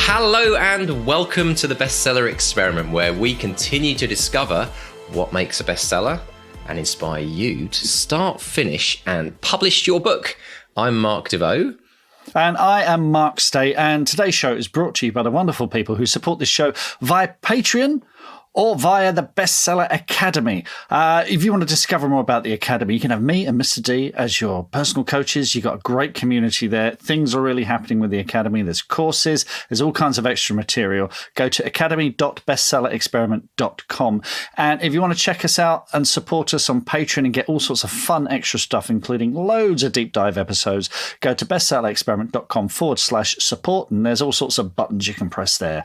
Hello and welcome to the Bestseller Experiment, where we continue to discover what makes a bestseller and inspire you to start, finish, and publish your book. I'm Mark DeVoe. And I am Mark Stay, and today's show is brought to you by the wonderful people who support this show via Patreon or via the Bestseller Academy. If you want to discover more about the Academy, you can have me and Mr. D as your personal coaches. You've got a great community there. Things are really happening with the Academy. There's courses. There's all kinds of extra material. Go to academy.bestsellerexperiment.com. And if you want to check us out and support us on Patreon and get all sorts of fun extra stuff, including loads of deep dive episodes, go to bestsellerexperiment.com/support. And there's all sorts of buttons you can press there.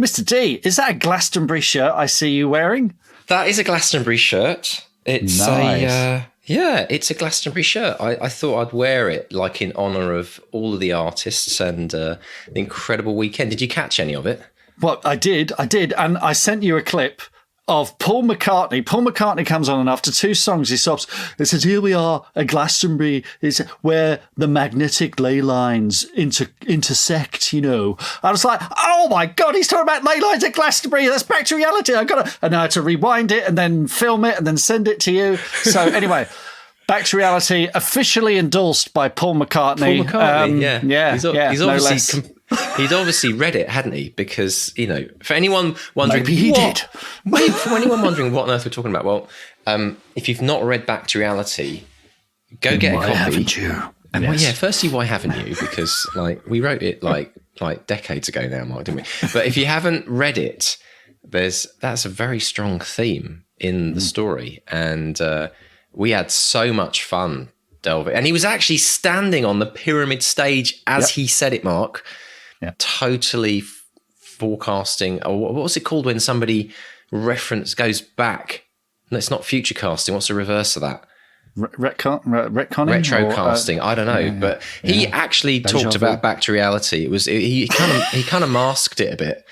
Mr. D, is that a Glastonbury shirt I see you wearing? That is a Glastonbury shirt. It's nice. It's a Glastonbury shirt. I thought I'd wear it like in honour of all of the artists and the incredible weekend. Did you catch any of it? Well, I did. And I sent you a clip of Paul McCartney. Paul McCartney comes on, and after two songs, he stops. It says, "Here we are at Glastonbury, is where the magnetic ley lines intersect, you know." I was like, oh my God, he's talking about ley lines at Glastonbury. That's back to reality. And I had to rewind it and then film it and then send it to you. So anyway, back to reality, officially endorsed by Paul McCartney. Paul McCartney, He's obviously he'd obviously read it, hadn't he? Because, you know, for anyone wondering... Maybe he did. For anyone wondering what on earth we're talking about, well, if you've not read Back to Reality, go get a copy. Why haven't you? And well, firstly, why haven't you? Because, we wrote it, like decades ago now, Mark, didn't we? But if you haven't read it, that's a very strong theme in the story. And we had so much fun delving. And he was actually standing on the pyramid stage as he said it, Mark. Totally forecasting. Or what was it called when somebody goes back? No, it's not future casting. What's the reverse of that? Retconning? Retrocasting. I don't know. But he actually talked about Back to Reality. He kind of masked it a bit.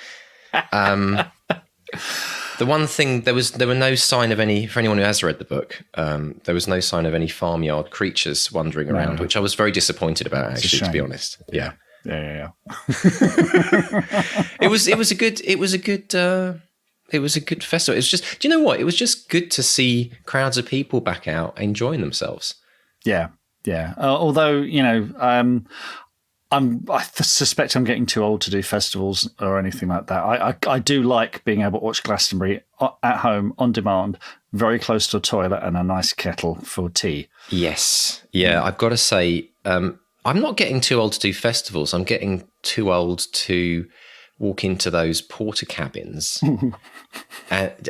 The one thing, there were no sign of any, for anyone who has read the book, there was no sign of any farmyard creatures wandering around, which I was very disappointed about, actually, to be honest. Yeah. Yeah. It was a good festival. It was just, do you know what? It was just good to see crowds of people back out enjoying themselves. Yeah. Although, you know, I suspect I'm getting too old to do festivals or anything like that. I do like being able to watch Glastonbury at home on demand, very close to a toilet and a nice kettle for tea. Yes. Yeah, I've got to say, I'm not getting too old to do festivals. I'm getting too old to walk into those porter cabins. And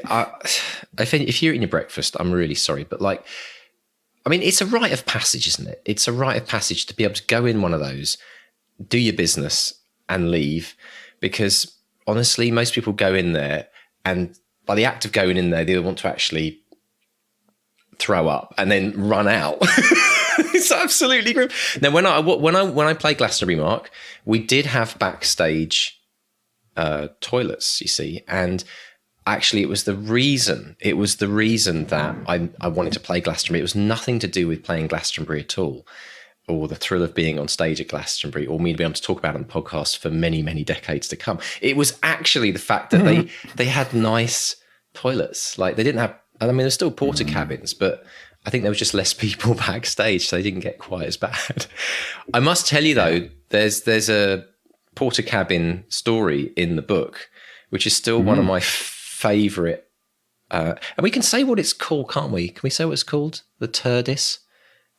if you're eating your breakfast, I'm really sorry. But it's a rite of passage, isn't it? It's a rite of passage to be able to go in one of those, do your business and leave. Because honestly, most people go in there and by the act of going in there, they want to actually throw up and then run out. It's absolutely grim. Now, when I played Glastonbury, Mark, we did have backstage toilets, you see, and actually it was the reason that I wanted to play Glastonbury. It was nothing to do with playing Glastonbury at all, or the thrill of being on stage at Glastonbury, or me to be able to talk about it on the podcast for many, many decades to come. It was actually the fact that they had nice toilets. Like, they didn't have, I mean, there's still porter cabins, but I think there was just less people backstage, so they didn't get quite as bad. I must tell you, though, there's a porter cabin story in the book, which is still one of my favourite. And we can say what it's called, can't we? Can we say what it's called? The Turdis.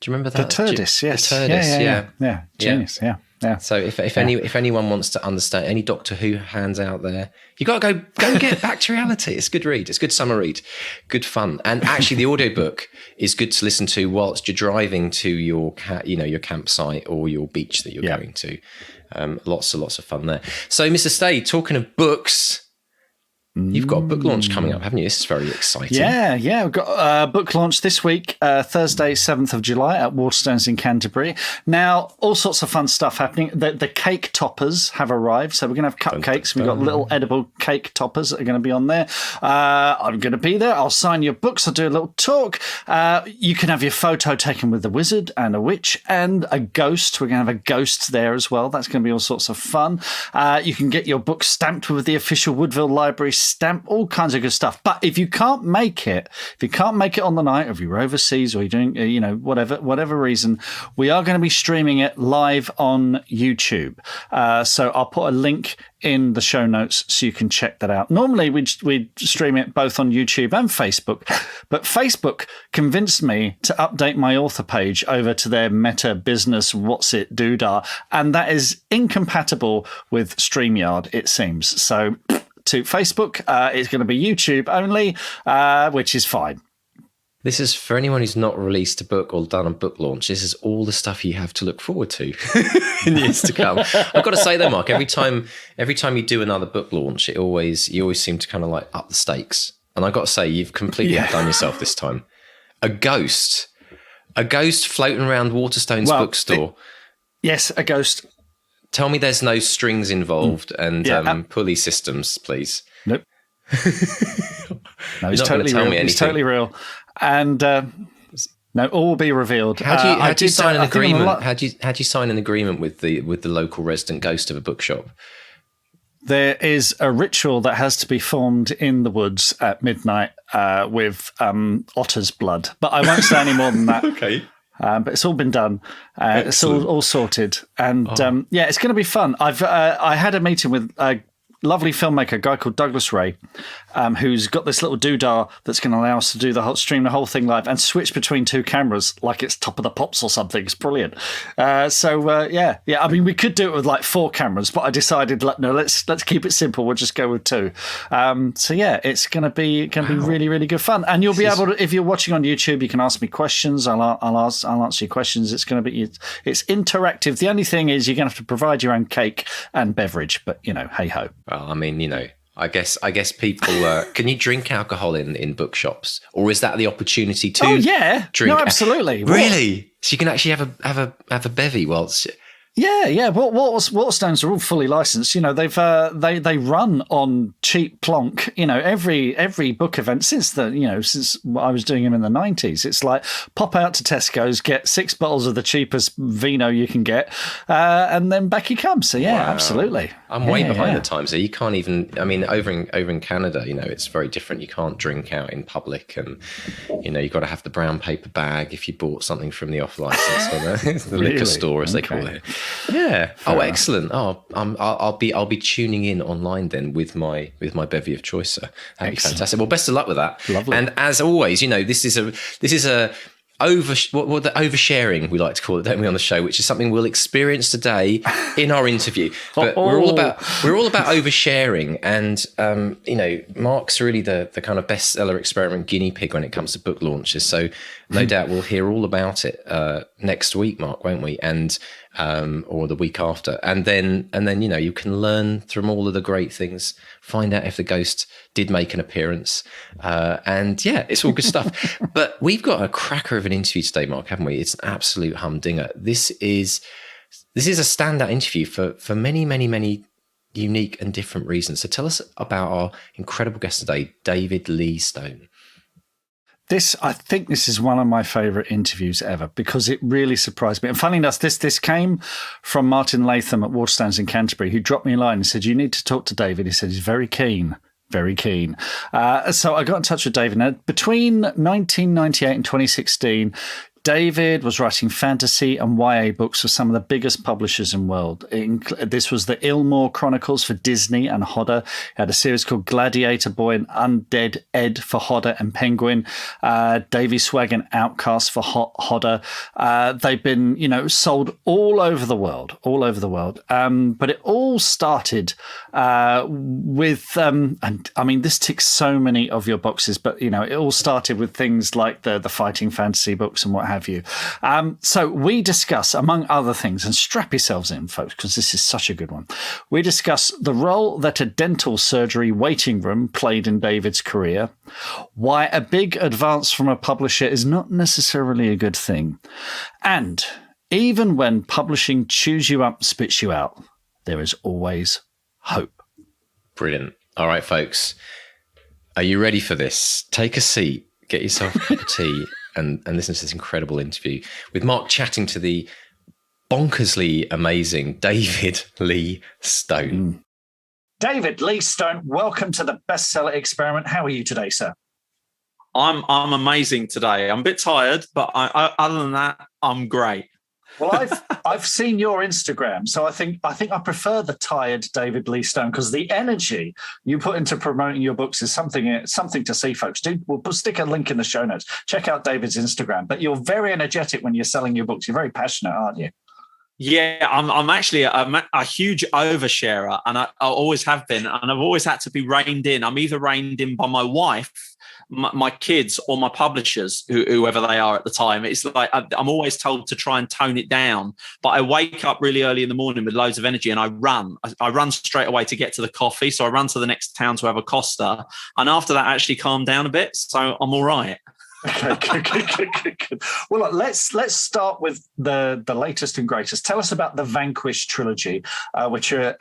Do you remember that? The Turdis, yes. The Turdis, yeah. Genius, yeah. So if anyone wants to understand, any Doctor Who hands out there, you got to go and get Back to Reality. It's a good read. It's a good summer read. Good fun. And actually the audiobook is good to listen to whilst you're driving to your campsite or your beach that you're going to. Lots of fun there. So, Mr. Stay, talking of books, You've got a book launch coming up, haven't you? This is very exciting. Yeah. We've got a book launch this week, Thursday, 7th of July at Waterstones in Canterbury. Now, all sorts of fun stuff happening. The cake toppers have arrived. So we're going to have cupcakes. We've got little edible cake toppers that are going to be on there. I'm going to be there. I'll sign your books. I'll do a little talk. You can have your photo taken with the wizard and a witch and a ghost. We're going to have a ghost there as well. That's going to be all sorts of fun. You can get your book stamped with the official Woodville Library stamp, all kinds of good stuff. But if you can't make it on the night, or if you're overseas or you're doing, whatever reason, we are going to be streaming it live on YouTube. So I'll put a link in the show notes so you can check that out. Normally we'd stream it both on YouTube and Facebook, but Facebook convinced me to update my author page over to their Meta Business What's It Doodah, and that is incompatible with StreamYard, it seems. So to Facebook, it's going to be YouTube only, which is fine. This is for anyone who's not released a book or done a book launch. This is all the stuff you have to look forward to in years to come. I've got to say though, Mark, every time you do another book launch, you always seem to kind of like up the stakes. And I've got to say, you've completely outdone yourself this time. A ghost floating around Waterstones bookstore. Yes, a ghost. Tell me there's no strings involved and pulley systems, please. Nope. No, it's totally real. It's totally real. And no, all will be revealed. How do you sign an agreement? How do you sign an agreement with the local resident ghost of a bookshop? There is a ritual that has to be formed in the woods at midnight with otter's blood, but I won't say any more than that. Okay. But it's all been done. It's all sorted, and it's going to be fun. I had a meeting with a lovely filmmaker, a guy called Douglas Ray, who's got this little doodah that's going to allow us to do stream the whole thing live and switch between two cameras like it's Top of the Pops or something. It's brilliant. I mean, we could do it with like 4 cameras, but I decided, let's keep it simple. We'll just go with 2. It's going to be really, really good fun. And you'll be able to, if you're watching on YouTube, you can ask me questions. I'll answer your questions. It's it's interactive. The only thing is you're going to have to provide your own cake and beverage, but hey ho. Well, I mean, I guess people can you drink alcohol in bookshops, or is that the opportunity to? Oh yeah, drink? No, absolutely. Really? So you can actually have a bevy whilst. Yeah. Waterstones are all fully licensed. They run on cheap plonk. Every book event since I was doing them in the 90s. It's like pop out to Tesco's, get 6 bottles of the cheapest vino you can get, and then back you come. So yeah, wow. Absolutely. I'm way behind the times. So you can't even. I mean, over in Canada, it's very different. You can't drink out in public, and you've got to have the brown paper bag if you bought something from the off license, the liquor store as they call it. Yeah. Excellent. I'll be tuning in online then with my bevy of choice, sir. That'd be fantastic. Well, best of luck with that. Lovely. And as always, this is a what the oversharing we like to call it, don't we, on the show, which is something we'll experience today in our interview. But we're all about oversharing, and Mark's really the kind of bestseller experiment guinea pig when it comes to book launches. So no doubt we'll hear all about it next week, Mark, won't we? And or the week after, and then you can learn from all of the great things, find out if the ghost did make an appearance, and it's all good stuff. But we've got a cracker of an interview today, Mark, haven't we? It's an absolute humdinger. This is a standout interview for many, many, many unique and different reasons. So tell us about our incredible guest today, David Lee Stone. I think this is one of my favourite interviews ever because it really surprised me. And funny enough, this came from Martin Latham at Waterstones in Canterbury, who dropped me a line and said, "You need to talk to David." He said he's very keen. Very keen. So I got in touch with David. Now, between 1998 and 2016, David was writing fantasy and YA books for some of the biggest publishers in the world. This was the Ilmore Chronicles for Disney and Hodder. He had a series called Gladiator Boy and Undead Ed for Hodder and Penguin. Davy Swag and Outcast for Hodder. They've been, sold all over the world. But it all started with, and I mean, this ticks so many of your boxes, but, it all started with things like the fighting fantasy books and what have you. So we discuss, among other things, and strap yourselves in, folks, because this is such a good one. We discuss the role that a dental surgery waiting room played in David's career, why a big advance from a publisher is not necessarily a good thing, and even when publishing chews you up, spits you out, there is always hope. Brilliant. All right, folks. Are you ready for this? Take a seat, get yourself a cup of tea, and listen to this incredible interview with Mark chatting to the bonkersly amazing David Lee Stone. David Lee Stone, welcome to the Bestseller Experiment. How are you today, sir? I'm amazing today. I'm a bit tired, but other than that, I'm great. Well, I've seen your Instagram, so I think I prefer the tired David Lee Stone, because the energy you put into promoting your books is something to see, folks. We'll stick a link in the show notes. Check out David's Instagram. But you're very energetic when you're selling your books. You're very passionate, aren't you? Yeah, I'm actually a huge oversharer, and I always have been, and I've always had to be reined in. I'm either reined in by my wife, my kids, or my publishers, whoever they are at the time. It's like I'm always told to try and tone it down, but I wake up really early in the morning with loads of energy, and I run straight away to get to the coffee. So I run to the next town to have a Costa, and after that, I actually calm down a bit. So I'm all right. Okay, good. Well, look, let's start with the latest and greatest. Tell us about the Vanquish Trilogy, which are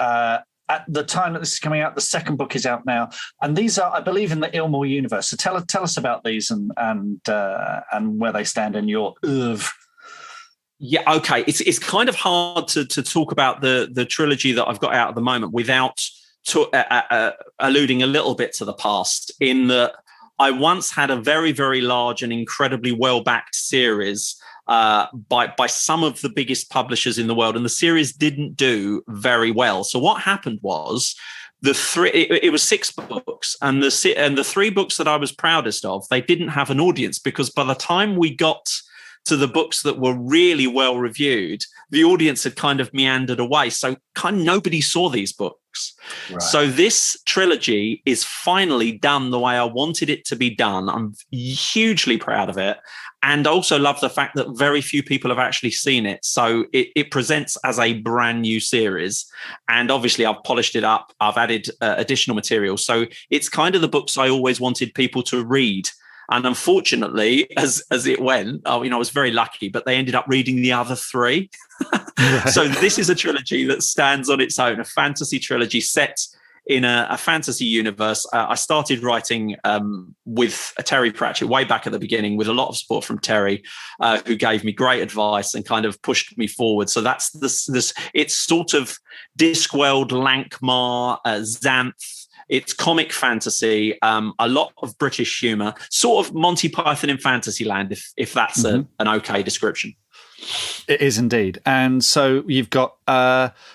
at the time that this is coming out, the second book is out now, and these are, I believe, in the Ilmore universe. So tell us about these and where they stand in your oeuvre. Yeah, okay. It's kind of hard to talk about the trilogy that I've got out at the moment without alluding a little bit to the past, in that I once had a very, very large and incredibly well-backed series by some of the biggest publishers in the world, and the series didn't do very well. So what happened was it was 6 books, and the 3 books that I was proudest of, they didn't have an audience, because by the time we got to the books that were really well reviewed, the audience had kind of meandered away. So kind of nobody saw these books. Right. So this trilogy is finally done the way I wanted it to be done. I'm hugely proud of it, and also love the fact that very few people have actually seen it. So it presents as a brand new series, and obviously I've polished it up. I've added additional material. So it's kind of the books I always wanted people to read. And unfortunately, as it went, I was very lucky, but they ended up reading the other 3. Right. So this is a trilogy that stands on its own, a fantasy trilogy set in a fantasy universe. I started writing with Terry Pratchett way back at the beginning, with a lot of support from Terry, who gave me great advice and kind of pushed me forward. So that's this. It's sort of Discworld, Lankmar, Xanth. It's comic fantasy, a lot of British humour, sort of Monty Python in Fantasyland, if that's an okay description. It is indeed. And so you've got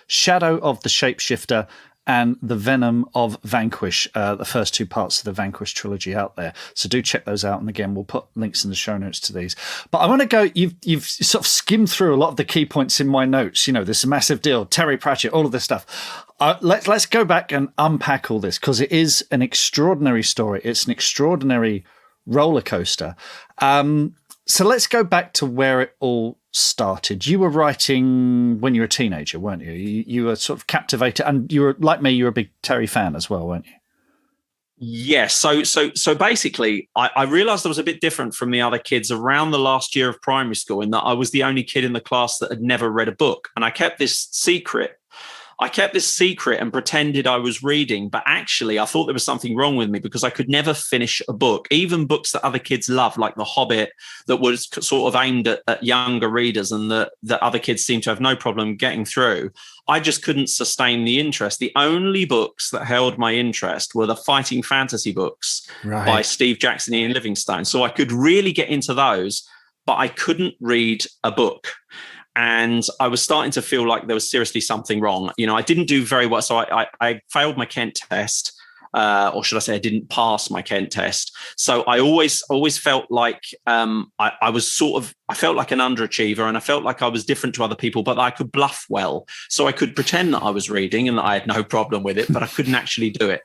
Shadow of the Shapeshifter and The Venom of Vanquish, the first 2 parts of the Vanquish trilogy out there. So do check those out. And again, we'll put links in the show notes to these. But I want to go, you've sort of skimmed through a lot of the key points in my notes. This massive deal, Terry Pratchett, all of this stuff. Let's go back and unpack all this, because it is an extraordinary story. It's an extraordinary roller coaster. So let's go back to where it all started. You were writing when you were a teenager, weren't you? You were sort of captivated, and you were, like me, you were a big Terry fan as well, weren't you? Yes. So basically, I realised I was a bit different from the other kids around the last year of primary school, in that I was the only kid in the class that had never read a book, and I kept this secret. And pretended I was reading, but actually I thought there was something wrong with me, because I could never finish a book, even books that other kids loved, like The Hobbit, that was sort of aimed at younger readers, and that other kids seemed to have no problem getting through. I just couldn't sustain the interest. The only books that held my interest were the fighting fantasy books by Steve Jackson and Ian Livingstone. So I could really get into those, but I couldn't read a book. And I was starting to feel like there was seriously something wrong. I didn't do very well. So I failed my Kent test, or should I say I didn't pass my Kent test. So I always felt like I felt like an underachiever, and I felt like I was different to other people, but I could bluff well. So I could pretend that I was reading and that I had no problem with it, but I couldn't actually do it.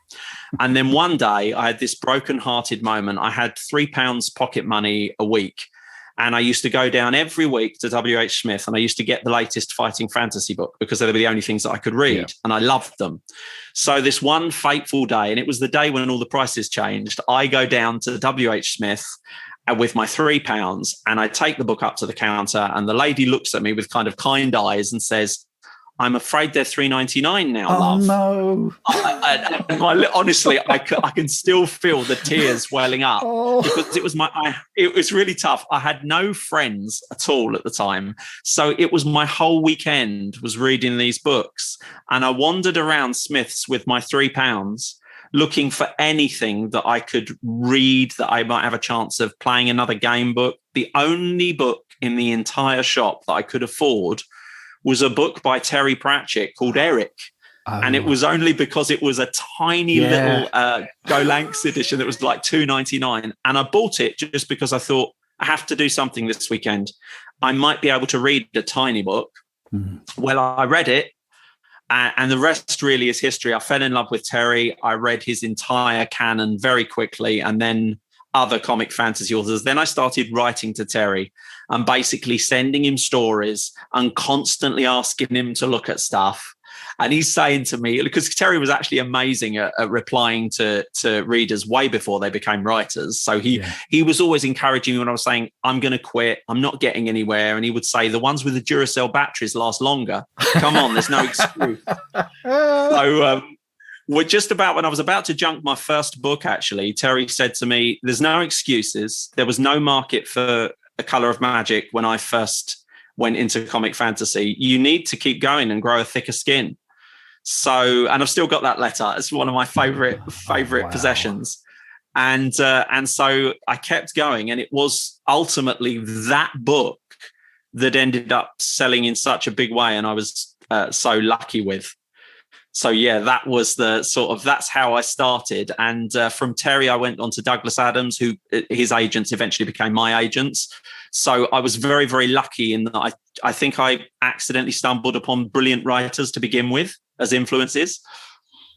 And then one day I had this broken-hearted moment. I had £3 pocket money a week, And I used to go down every week to WH Smith, and I used to get the latest fighting fantasy book because they were the only things that I could read, and I loved them. So this one fateful day, and it was the day when all the prices changed, I go down to WH Smith with my £3, and I take the book up to the counter, and the lady looks at me with kind of kind eyes and says, "I'm afraid they're $3.99 now, love." No. Honestly, I can still feel the tears welling up because it was really tough. I had no friends at all at the time. So it was my whole weekend was reading these books. And I wandered around Smith's with my £3 looking for anything that I could read that I might have a chance of playing another game book. The only book in the entire shop that I could afford was a book by Terry Pratchett called Eric. And it was only because it was a tiny little Golanx edition that was like $2.99. And I bought it just because I thought, I have to do something this weekend. I might be able to read a tiny book. Well, I read it. And the rest really is history. I fell in love with Terry. I read his entire canon very quickly, and then other comic fantasy authors. Then I started writing to Terry and basically sending him stories and constantly asking him to look at stuff. And he's saying to me, because Terry was actually amazing at replying to readers way before they became writers. So he was always encouraging me when I was saying, I'm going to quit, I'm not getting anywhere. And he would say, the ones with the Duracell batteries last longer. Come on, there's no excuse. So we're just about, when I was about to junk my first book, actually, Terry said to me, there's no excuses. There was no market for A Colour of Magic when I first went into comic fantasy. You need to keep going and grow a thicker skin. So, and I've still got that letter. It's one of my favorite possessions. And so I kept going, and it was ultimately that book that ended up selling in such a big way. And I was so lucky with. So yeah, that was the that's how I started. And from Terry, I went on to Douglas Adams, who his agents eventually became my agents. So I was very, very lucky in that I think I accidentally stumbled upon brilliant writers to begin with as influences.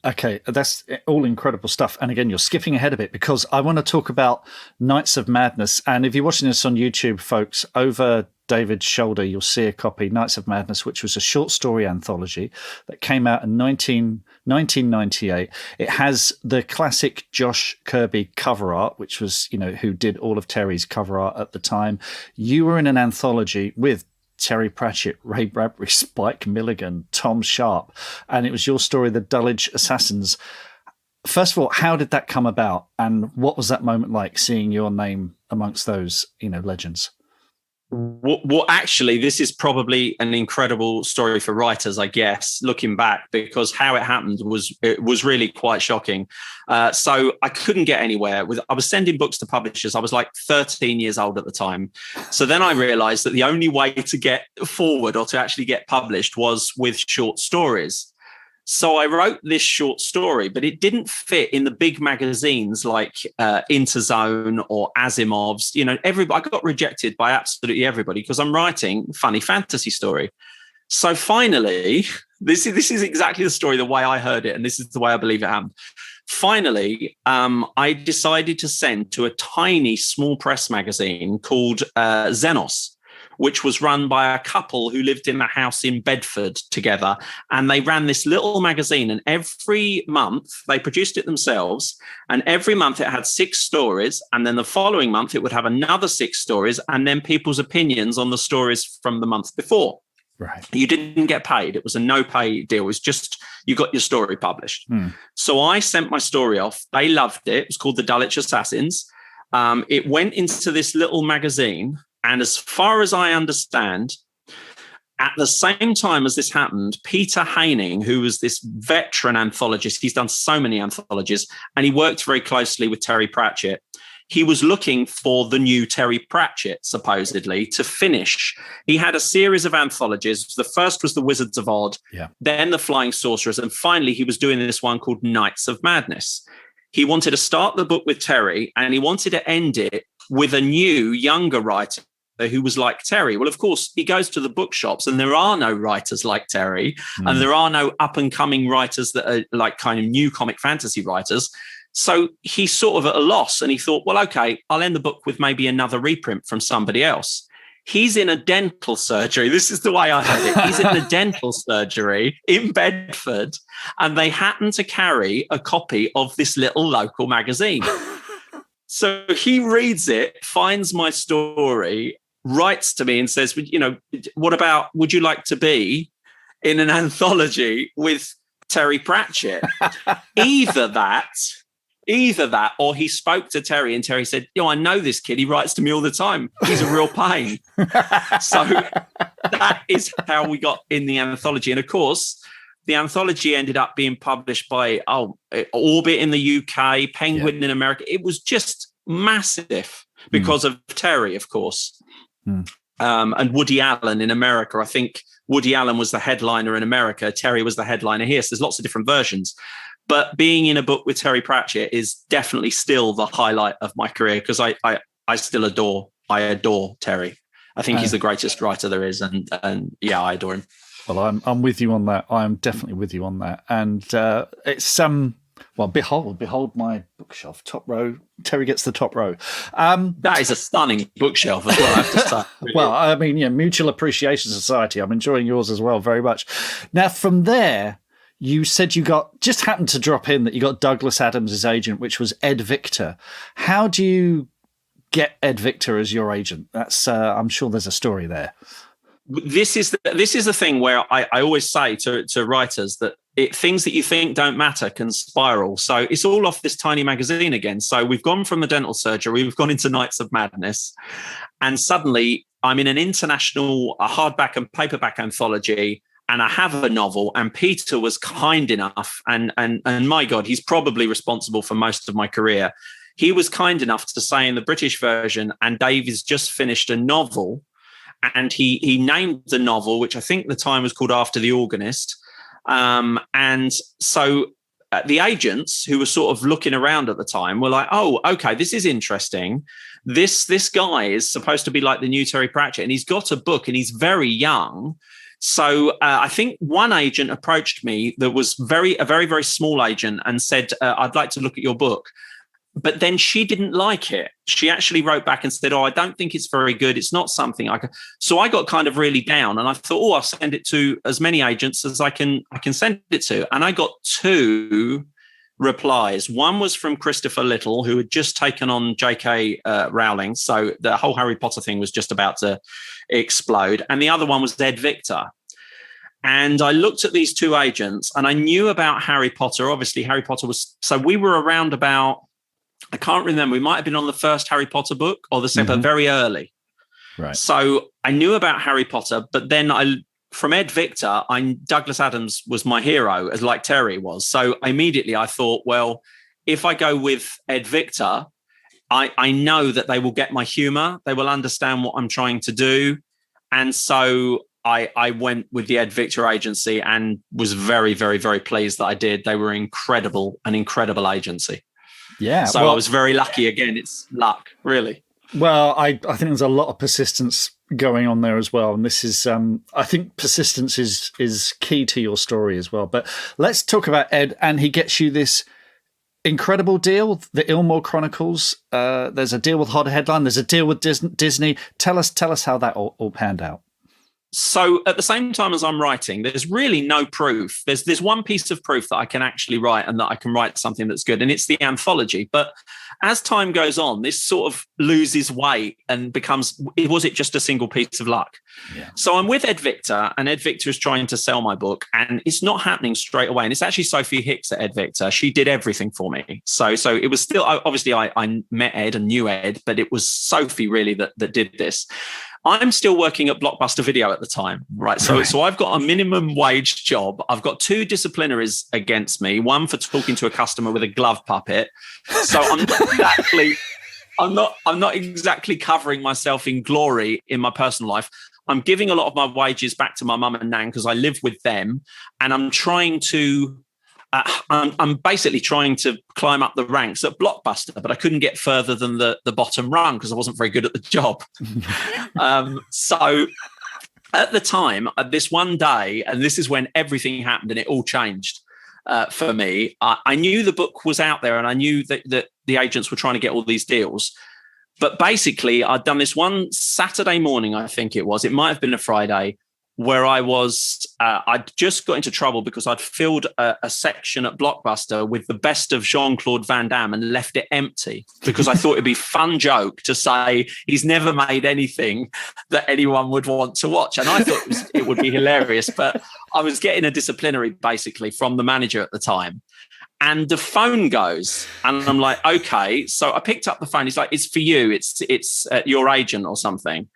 Okay, that's all incredible stuff. And again, you're skipping ahead a bit because I want to talk about Nights of Madness. And if you're watching this on YouTube, folks, over David's shoulder, you'll see a copy, Nights of Madness, which was a short story anthology that came out in 1998. It has the classic Josh Kirby cover art, which was, who did all of Terry's cover art at the time. You were in an anthology with Terry Pratchett, Ray Bradbury, Spike Milligan, Tom Sharp, and it was your story, The Dulwich Assassins. First of all, how did that come about, and what was that moment like, seeing your name amongst those, legends? Well, actually, this is probably an incredible story for writers, I guess, looking back, because how it happened was really quite shocking. So I couldn't get anywhere. I was sending books to publishers. I was like 13 years old at the time. So then I realized that the only way to get forward or to actually get published was with short stories. So I wrote this short story, but it didn't fit in the big magazines like Interzone or Asimov's. I got rejected by absolutely everybody because I'm writing funny fantasy story. So finally, this is exactly the story, the way I heard it, and this is the way I believe it happened. Finally, I decided to send to a tiny small press magazine called Xenos, which was run by a couple who lived in a house in Bedford together. And they ran this little magazine, and every month they produced it themselves. And every month it had 6 stories. And then the following month it would have another 6 stories, and then people's opinions on the stories from the month before. Right. You didn't get paid. It was a no pay deal. It was just, you got your story published. So I sent my story off. They loved it. It was called The Dulwich Assassins. It went into this little magazine. And as far as I understand, at the same time as this happened, Peter Haining, who was this veteran anthologist, he's done so many anthologies, and he worked very closely with Terry Pratchett. He was looking for the new Terry Pratchett, supposedly, to finish. He had a series of anthologies. The first was The Wizards of Oz, then The Flying Sorcerers, and finally he was doing this one called Nights of Madness. He wanted to start the book with Terry, and he wanted to end it with a new, younger writer who was like Terry. Well, of course, he goes to the bookshops and there are no writers like Terry, and there are no up-and-coming writers that are like kind of new comic fantasy writers. So he's sort of at a loss, and he thought, well, okay, I'll end the book with maybe another reprint from somebody else. He's in a dental surgery. This is the way I heard it. He's in a dental surgery in Bedford, and they happen to carry a copy of this little local magazine. So he reads it, finds my story, writes to me and says, would you like to be in an anthology with Terry Pratchett? Either that, or he spoke to Terry and Terry said, I know this kid. He writes to me all the time. He's a real pain. So that is how we got in the anthology. And of course, the anthology ended up being published by Orbit in the UK, Penguin in America. It was just massive because of Terry, of course. And Woody Allen in America. I think Woody Allen was the headliner in America. Terry was the headliner here. So there's lots of different versions. But being in a book with Terry Pratchett is definitely still the highlight of my career, because I still adore Terry. I think he's the greatest writer there is, and I adore him. Well, I'm with you on that. I am definitely with you on that. And it's behold my bookshelf, top row. Terry gets the top row. That is a stunning bookshelf as well, I have to say. Well, I mean, Mutual Appreciation Society. I'm enjoying yours as well very much. Now, from there, you said you just happened to drop in that you got Douglas Adams' agent, which was Ed Victor. How do you get Ed Victor as your agent? That's I'm sure there's a story there. This is the thing where I always say to writers that things that you think don't matter can spiral. So it's all off this tiny magazine again. So we've gone from the dental surgery, we've gone into Nights of Madness, and suddenly I'm in an international hardback and paperback anthology, and I have a novel, and Peter was kind enough, and my God, he's probably responsible for most of my career. He was kind enough to say in the British version, and Dave has just finished a novel, and he named the novel, which I think the time was called After the Organist. And so the agents who were sort of looking around at the time were like, oh, okay, this is interesting. This guy is supposed to be like the new Terry Pratchett, and he's got a book, and he's very young. So I think one agent approached me that was a very, very small agent and said, I'd like to look at your book. But then she didn't like it. She actually wrote back and said, I don't think it's very good. It's not something I can. So I got kind of really down, and I thought, I'll send it to as many agents as I can send it to. And I got 2 replies. One was from Christopher Little, who had just taken on J.K. Rowling. So the whole Harry Potter thing was just about to explode. And the other one was Ed Victor. And I looked at these 2 agents, and I knew about Harry Potter. Obviously, Harry Potter was... So we were around about... I can't remember. We might have been on the first Harry Potter book or the second, but very early. Right. So I knew about Harry Potter, but then from Ed Victor, Douglas Adams was my hero, as like Terry was. So immediately I thought, well, if I go with Ed Victor, I know that they will get my humor. They will understand what I'm trying to do. And so I went with the Ed Victor agency and was very, very, very pleased that I did. They were an incredible agency. Yeah. So I was very lucky. Again, it's luck, really. Well, I think there's a lot of persistence going on there as well. And this is, I think persistence is key to your story as well. But let's talk about Ed. And he gets you this incredible deal, the Ilmore Chronicles. There's a deal with Hot Headline. There's a deal with Disney. Tell us how that all panned out. So at the same time as I'm writing, there's really no proof. There's one piece of proof that I can actually write and that I can write something that's good, and it's the anthology. But as time goes on, this sort of loses weight and becomes, was it just a single piece of luck? Yeah. So I'm with Ed Victor, and Ed Victor is trying to sell my book, and it's not happening straight away. And it's actually Sophie Hicks at Ed Victor. She did everything for me. So it was still, obviously I met Ed and knew Ed, but it was Sophie really that did this. I'm still working at Blockbuster Video at the time, right? So I've got a minimum wage job. I've got 2 disciplinaries against me, one for talking to a customer with a glove puppet. So I'm not exactly covering myself in glory in my personal life. I'm giving a lot of my wages back to my mum and nan because I live with them, and I'm trying to I'm basically trying to climb up the ranks at Blockbuster, but I couldn't get further than the bottom rung because I wasn't very good at the job. So at the time, this one day, and this is when everything happened and it all changed. for me. I knew the book was out there, and I knew that the agents were trying to get all these deals. But basically, I'd done this one Saturday morning, I think it was. It might have been a Friday, where I'd just got into trouble because I'd filled a section at Blockbuster with the best of Jean-Claude Van Damme and left it empty because I thought it'd be a fun joke to say he's never made anything that anyone would want to watch. And I thought it would be hilarious, but I was getting a disciplinary basically from the manager at the time. And the phone goes, and I'm like, okay. So I picked up the phone. He's like, it's for you. It's your agent or something.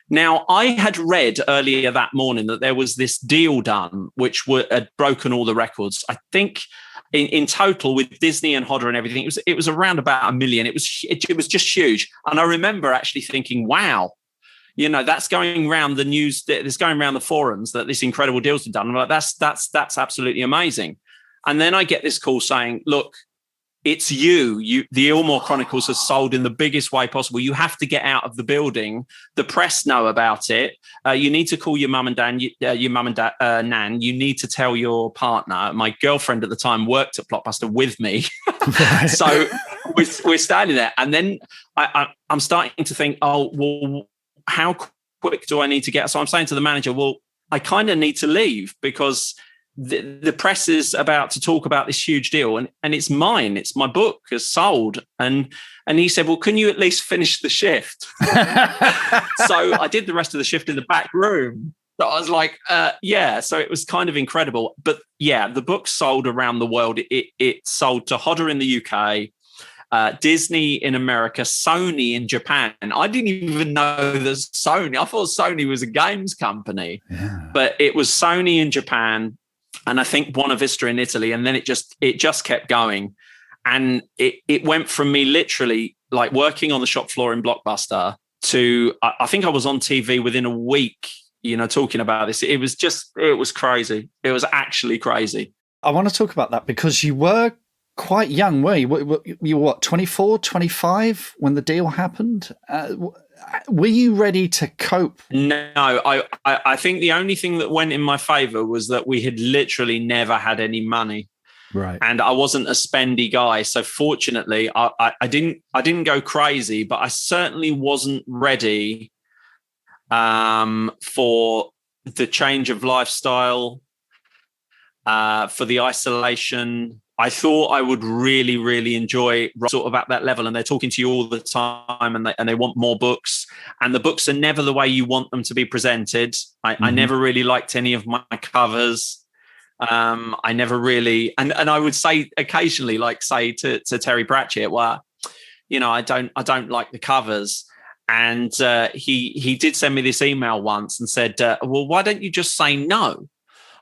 Now, I had read earlier that morning that there was this deal done, which had broken all the records. I think in total with Disney and Hodder and everything, it was around about $1 million. It was just huge. And I remember actually thinking, wow, that's going around the news. It's going around the forums that this incredible deal's been done. I'm like, that's absolutely amazing. And then I get this call saying, look, it's you. The Ilmore Chronicles has sold in the biggest way possible. You have to get out of the building. The press know about it. You need to call your mum and dad, Nan. You need to tell your partner. My girlfriend at the time worked at Blockbuster with me. So we're standing there. And then I'm starting to think, oh, well, how quick do I need to get? So I'm saying to the manager, well, I kind of need to leave because the press is about to talk about this huge deal and it's mine. It's my book has sold. And he said, well, can you at least finish the shift? So I did the rest of the shift in the back room. So I was like, yeah. So it was kind of incredible. But yeah, the book sold around the world. It sold to Hodder in the UK, Disney in America, Sony in Japan. And I didn't even know there's Sony. I thought Sony was a games company, but it was Sony in Japan. And I think Buona Vista in Italy, and then it just kept going, and it went from me literally like working on the shop floor in Blockbuster to I think I was on TV within a week, talking about this. It was crazy. It was actually crazy. I want to talk about that because you were quite young, were you? You were what, 24, 25 when the deal happened? Were you ready to cope? No, I think the only thing that went in my favor was that we had literally never had any money. Right. And I wasn't a spendy guy. So fortunately, I didn't go crazy, but I certainly wasn't ready for the change of lifestyle, for the isolation. I thought I would really, really enjoy sort of at that level. And they're talking to you all the time and they want more books. And the books are never the way you want them to be presented. I never really liked any of my covers. I never really, and I would say occasionally, like say to Terry Pratchett, well, I don't like the covers. And he did send me this email once and said, well, why don't you just say no?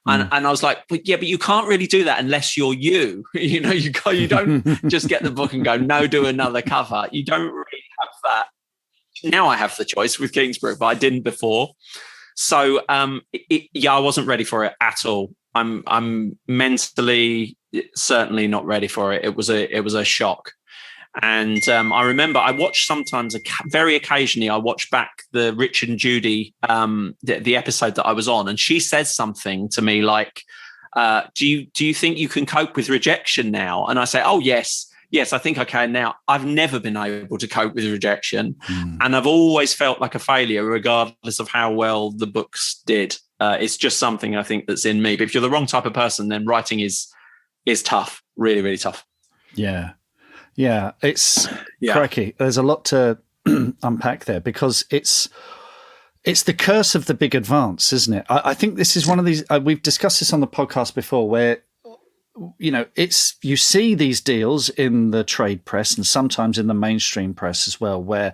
And I was like, but you can't really do that unless you're you. You don't just get the book and go, no, do another cover. You don't really have that. Now I have the choice with Kingsbrook, but I didn't before. So I wasn't ready for it at all. I'm mentally certainly not ready for it. It was a shock. And I remember I watched sometimes, very occasionally, I watch back the Richard and Judy, the episode that I was on, and she says something to me like, do you think you can cope with rejection now? And I say, oh, yes, I think I can now. I've never been able to cope with rejection. And I've always felt like a failure, regardless of how well the books did. It's just something I think that's in me. But if you're the wrong type of person, then writing is tough, really, really tough. Yeah. Yeah, it's crikey. There's a lot to unpack there because it's the curse of the big advance, isn't it? I think this is one of these. We've discussed this on the podcast before, where it's you see these deals in the trade press and sometimes in the mainstream press as well, where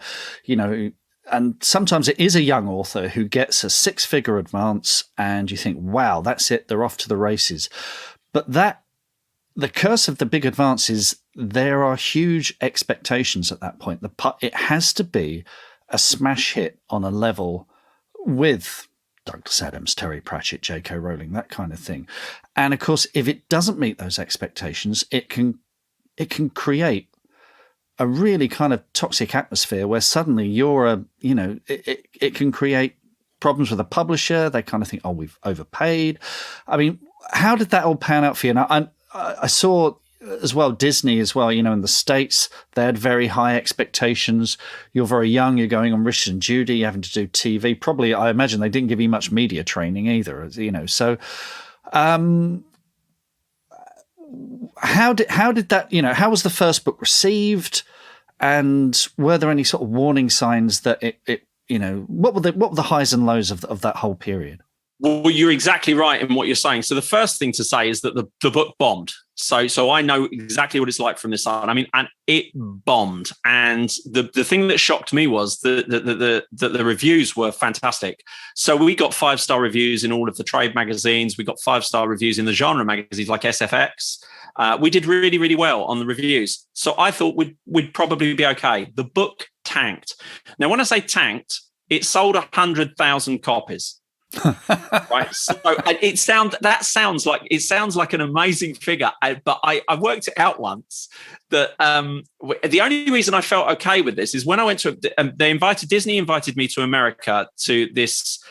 and sometimes it is a young author who gets a 6-figure advance, and you think, wow, that's it, they're off to the races. But the curse of the big advance is there are huge expectations at that point. It has to be a smash hit on a level with Douglas Adams, Terry Pratchett, J.K. Rowling, that kind of thing. And of course, if it doesn't meet those expectations, it can create a really kind of toxic atmosphere where suddenly it can create problems with a publisher. They kind of think, oh, we've overpaid. I mean, how did that all pan out for you? Now, I saw as well, Disney as well, in the States, they had very high expectations. You're very young, you're going on Richard and Judy, you're having to do TV. Probably, I imagine they didn't give you much media training either, So how did that, how was the first book received? And were there any sort of warning signs that it what were the highs and lows of that whole period? Well, you're exactly right in what you're saying. So the first thing to say is that the book bombed. So I know exactly what it's like from this side. I mean, and it bombed. And the thing that shocked me was that the reviews were fantastic. So we got 5-star reviews in all of the trade magazines. We got 5-star reviews in the genre magazines like SFX. We did really, really well on the reviews. So I thought we'd probably be okay. The book tanked. Now, when I say tanked, it sold 100,000 copies. Right, so it sounds like an amazing figure, but I worked it out once that the only reason I felt okay with this is when I went to Disney invited me to America to this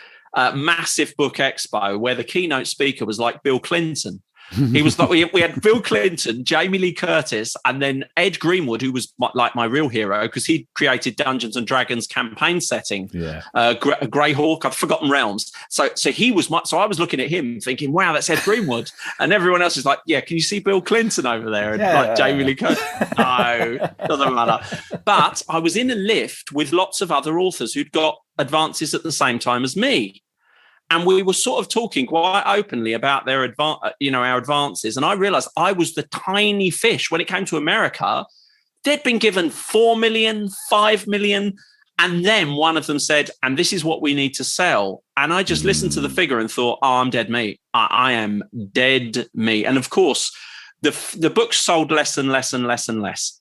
massive book expo where the keynote speaker was like Bill Clinton. He was like, we had Bill Clinton, Jamie Lee Curtis, and then Ed Greenwood, who was my real hero because he created Dungeons and Dragons campaign setting. Yeah, Greyhawk, I've forgotten Realms. So he was so I was looking at him thinking, wow, that's Ed Greenwood, and everyone else is like, yeah, can you see Bill Clinton over there? And Jamie Lee Curtis, no, doesn't matter. But I was in a lift with lots of other authors who'd got advances at the same time as me. And we were sort of talking quite openly about their our advances. And I realized I was the tiny fish when it came to America. They'd been given 4 million, 5 million. And then one of them said, and this is what we need to sell. And I just listened to the figure and thought, oh, I'm dead meat. I am dead meat. And of course, the book sold less and less and less and less.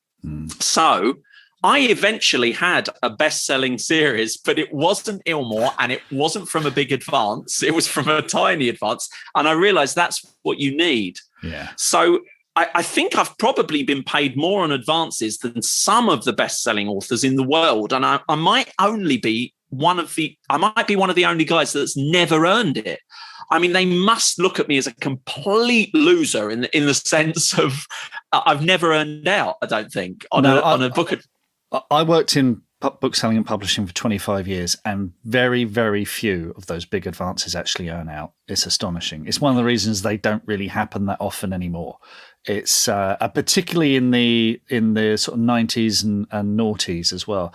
So I eventually had a best-selling series, but it wasn't Ilmore and it wasn't from a big advance. It was from a tiny advance. And I realized that's what you need. Yeah. So I think I've probably been paid more on advances than some of the best-selling authors in the world. And I might be one of the only guys that's never earned it. I mean, they must look at me as a complete loser in the sense of I've never earned out, I don't think, on a book. I worked in book selling and publishing for 25 years, and very, very few of those big advances actually earn out. It's astonishing. It's one of the reasons they don't really happen that often anymore. It's particularly in the sort of 90s and noughties as well.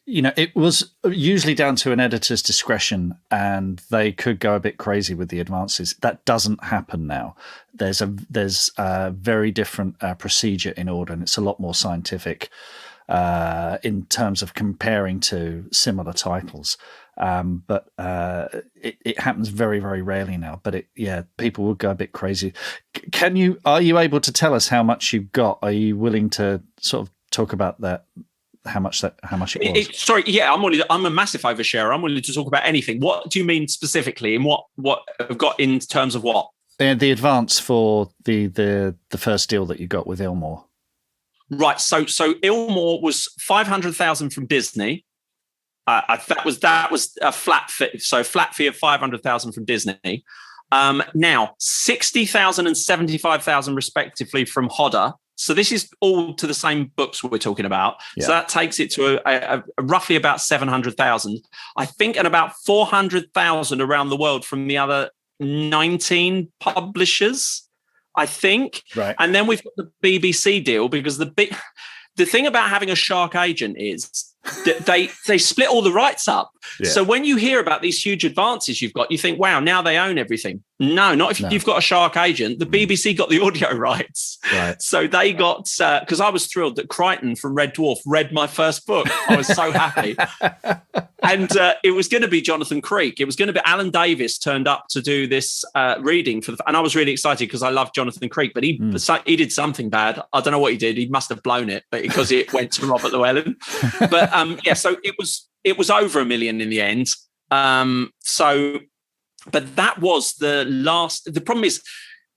It was usually down to an editor's discretion, and they could go a bit crazy with the advances. That doesn't happen now. There's a very different procedure in order, and it's a lot more scientific in terms of comparing to similar titles. But it happens very, very rarely now. But people will go a bit crazy. Are you able to tell us how much you got? Are you willing to sort of talk about that? How much it was? I'm a massive oversharer. I'm willing to talk about anything. What do you mean specifically? And what I've got in terms of what? The advance for the first deal that you got with Ilmore. Right. So Ilmore was 500,000 from Disney. That was a flat fee. So flat fee of 500,000 from Disney. Now 60,000 and 75,000 respectively from Hodder. So this is all to the same books we're talking about. Yeah. So that takes it to a roughly about 700,000. I think, and about 400,000 around the world from the other 19 publishers, I think. Right. And then we've got the BBC deal, because the thing about having a shark agent is that they split all the rights up. Yeah. So when you hear about these huge advances you've got, you think, wow, now they own everything. No, not if you've got a shark agent. The BBC got the audio rights. Right. So they got, because I was thrilled that Crichton from Red Dwarf read my first book. I was so happy. And it was going to be Jonathan Creek. It was going to be Alan Davis turned up to do this reading and I was really excited because I love Jonathan Creek, but he did something bad. I don't know what he did. He must have blown it, but because it went to Robert Llewellyn. But so it was over $1 million in the end. But that was the last. The problem is,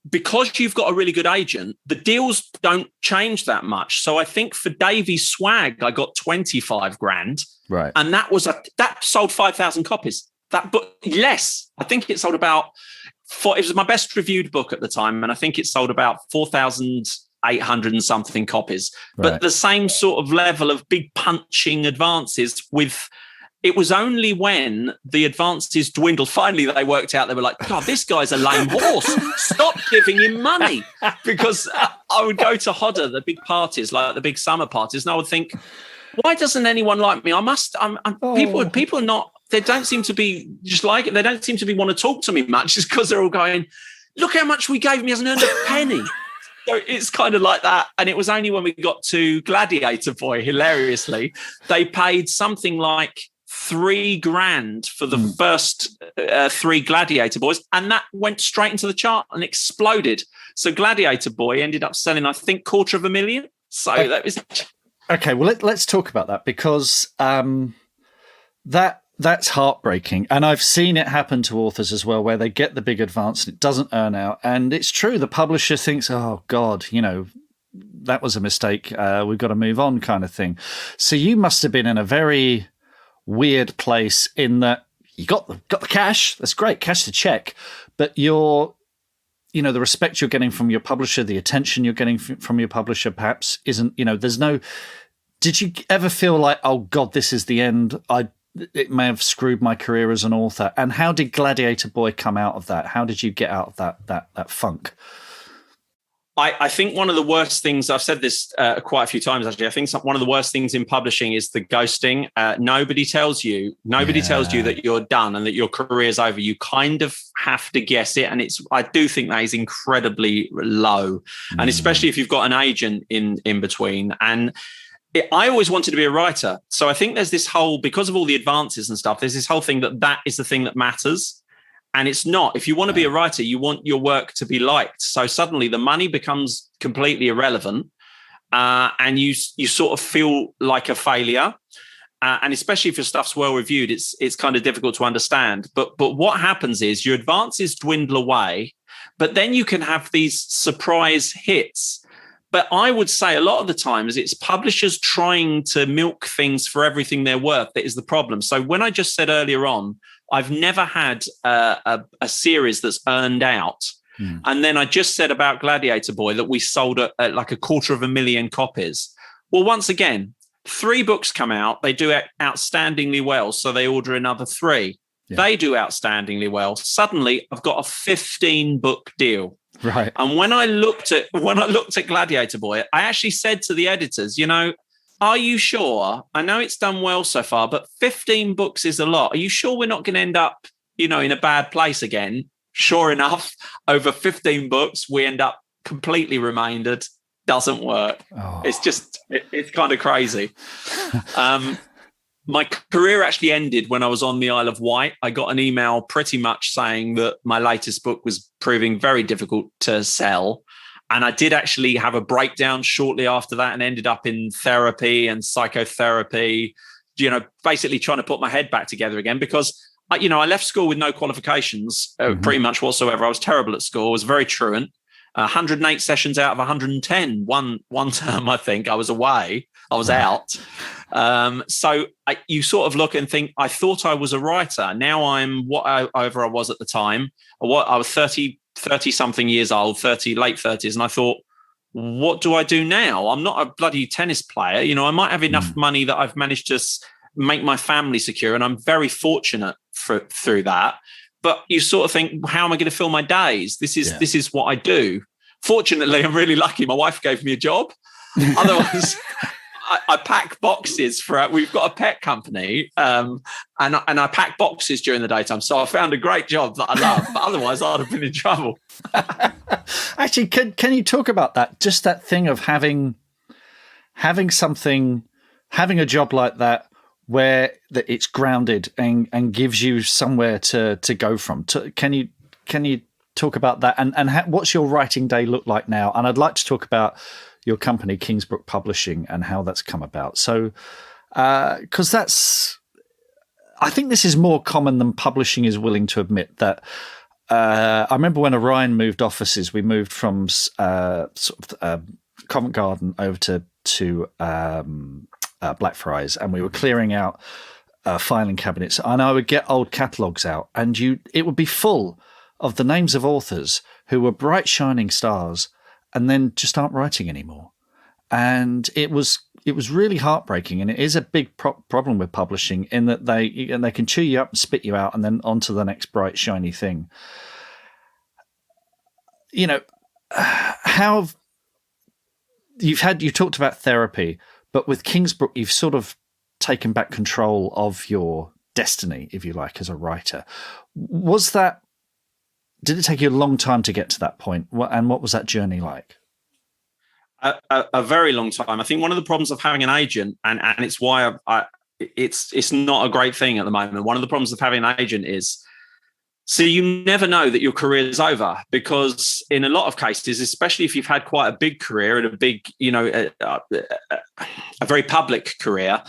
because you've got a really good agent, the deals don't change that much. So I think for Davy Swag, I got 25 grand. Right. And that sold 5,000 copies. That book, less. I think it sold about it was my best reviewed book at the time, and I think it sold about 4,800 and something copies. Right. But the same sort of level of big punching advances with. It was only when the advances dwindled, finally they worked out, they were like, God, this guy's a lame horse. Stop giving him money. Because I would go to Hodder, the big parties, like the big summer parties, and I would think, why doesn't anyone like me? People are not, they don't seem to be just like it. They don't seem to be want to talk to me much just because they're all going, look how much we gave him. He hasn't earned a penny. So it's kind of like that. And it was only when we got to Gladiator Boy, hilariously, they paid something like $3,000 for the first 3 Gladiator Boys, and that went straight into the chart and exploded. So Gladiator Boy ended up selling, I think, 250,000. So that was okay. Well, let's talk about that, because that's heartbreaking, and I've seen it happen to authors as well, where they get the big advance and it doesn't earn out, and it's true. The publisher thinks, "Oh God, that was a mistake. We've got to move on," kind of thing. So you must have been in a very weird place in that you got the cash. That's great, cash the check, but the respect you're getting from your publisher, the attention you're getting from your publisher, perhaps isn't. There's no. Did you ever feel like, oh God, this is the end? It may have screwed my career as an author. And how did Gladiator Boy come out of that? How did you get out of that funk? I think one of the worst things, I've said this quite a few times, actually, I think one of the worst things in publishing is the ghosting. Nobody tells you that you're done and that your career's over. You kind of have to guess it. And I do think that is incredibly low. And especially if you've got an agent in between. And I always wanted to be a writer. So I think there's this whole, because of all the advances and stuff, there's this whole thing that is the thing that matters. And it's not. If you want to be a writer, you want your work to be liked. So suddenly the money becomes completely irrelevant, and you sort of feel like a failure. And especially if your stuff's well reviewed, it's kind of difficult to understand. But what happens is your advances dwindle away, but then you can have these surprise hits. But I would say a lot of the times it's publishers trying to milk things for everything they're worth that is the problem. So when I just said earlier on, I've never had a series that's earned out. And then I just said about Gladiator Boy that we sold at like 250,000 copies. Well, once again, 3 books come out. They do outstandingly well. So they order another 3. Yeah. They do outstandingly well. Suddenly I've got a 15-book deal. Right. And when I looked at Gladiator Boy, I actually said to the editors, are you sure? I know it's done well so far, but 15 books is a lot. Are you sure we're not going to end up, in a bad place again? Sure enough, over 15 books, we end up completely remaindered. Doesn't work. Oh. It's kind of crazy. My career actually ended when I was on the Isle of Wight. I got an email pretty much saying that my latest book was proving very difficult to sell. And I did actually have a breakdown shortly after that and ended up in therapy and psychotherapy, basically trying to put my head back together again, because, I left school with no qualifications pretty much whatsoever. I was terrible at school. I was very truant. 108 sessions out of 110. One term, I think, I was away. I was out. So you sort of look and think, I thought I was a writer. Now I'm whatever I was at the time. I was 30-something years old, late 30s. And I thought, what do I do now? I'm not a bloody tennis player. I might have enough money that I've managed to make my family secure. And I'm very fortunate through that. But you sort of think, how am I going to fill my days? This is what I do. Fortunately, I'm really lucky. My wife gave me a job. Otherwise, I pack boxes we've got a pet company, and I pack boxes during the daytime. So I found a great job that I love, but otherwise I'd have been in trouble. Actually, can you talk about that? Just that thing of having a job like that where it's grounded and gives you somewhere to go from. Can you talk about that? And what's your writing day look like now? And I'd like to talk about your company, Kingsbrook Publishing, and how that's come about. So, because I think this is more common than publishing is willing to admit. That I remember when Orion moved offices, we moved from Covent Garden over to Blackfriars, and we were clearing out filing cabinets. And I would get old catalogues out, and it would be full of the names of authors who were bright, shining stars and then just aren't writing anymore. And it was really heartbreaking, and it is a big problem with publishing in that they can chew you up and spit you out and then on to the next bright, shiny thing. You know, how you talked about therapy, but with Kingsbrook, you've sort of taken back control of your destiny, if you like, as a writer. Did it take you a long time to get to that point? And what was that journey like? A very long time. I think one of the problems of having an agent, and it's why it's not a great thing at the moment. One of the problems of having an agent is, so you never know that your career is over, because in a lot of cases, especially if you've had quite a big career and a big, a very public career,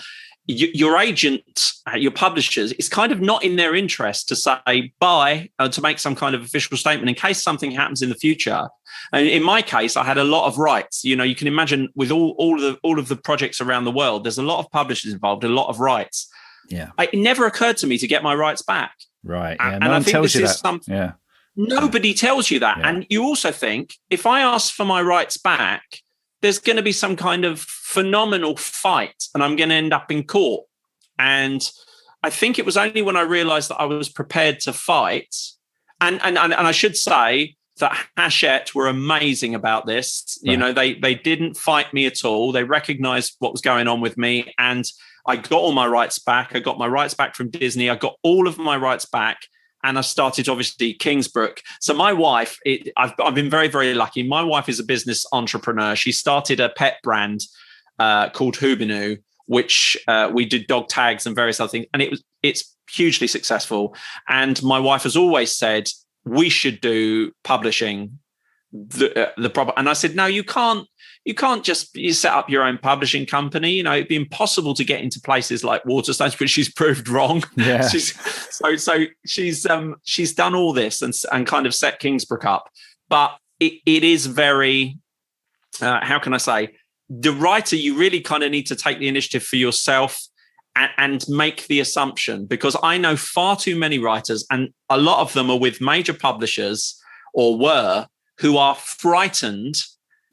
your agent, your publishers, it's kind of not in their interest to say bye, to make some kind of official statement in case something happens in the future. And in my case, I had a lot of rights. You can imagine with all of the projects around the world, there's a lot of publishers involved, a lot of rights. Yeah, it never occurred to me to get my rights back. Right. Yeah. And I think this is something. Yeah. Nobody tells you that. Yeah. And you also think, if I ask for my rights back, there's going to be some kind of phenomenal fight and I'm going to end up in court. And I think it was only when I realized that I was prepared to fight. And I should say that Hachette were amazing about this. Right. They didn't fight me at all. They recognized what was going on with me. And I got all my rights back. I got my rights back from Disney. I got all of my rights back. And I started, obviously, Kingsbrook. So my wife, I've been very, very lucky. My wife is a business entrepreneur. She started a pet brand called Hubinu, which we did dog tags and various other things. And it's hugely successful. And my wife has always said, we should do publishing the proper. And I said, no, you can't just set up your own publishing company. It'd be impossible to get into places like Waterstones, which she's proved wrong. Yeah. She's done all this and kind of set Kingsbrook up. But it is very, how can I say, the writer, you really kind of need to take the initiative for yourself and make the assumption, because I know far too many writers, and a lot of them are with major publishers or were, who are frightened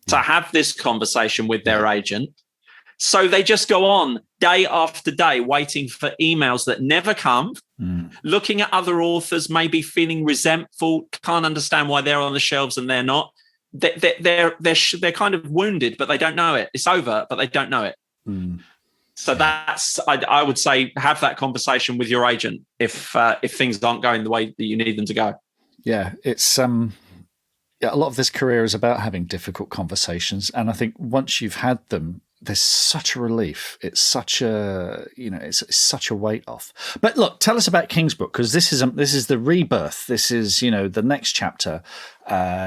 to have this conversation with their agent. So they just go on day after day waiting for emails that never come, looking at other authors, maybe feeling resentful, can't understand why they're on the shelves and they're not. They're kind of wounded, but they don't know it. It's over, but they don't know it. So that's, I would say, have that conversation with your agent if things aren't going the way that you need them to go. Yeah, it's a lot of this career is about having difficult conversations, and I think once you've had them, there's such a relief. It's such a it's such a weight off. But look, tell us about Kingsbrook, because this is the rebirth. This is the next chapter.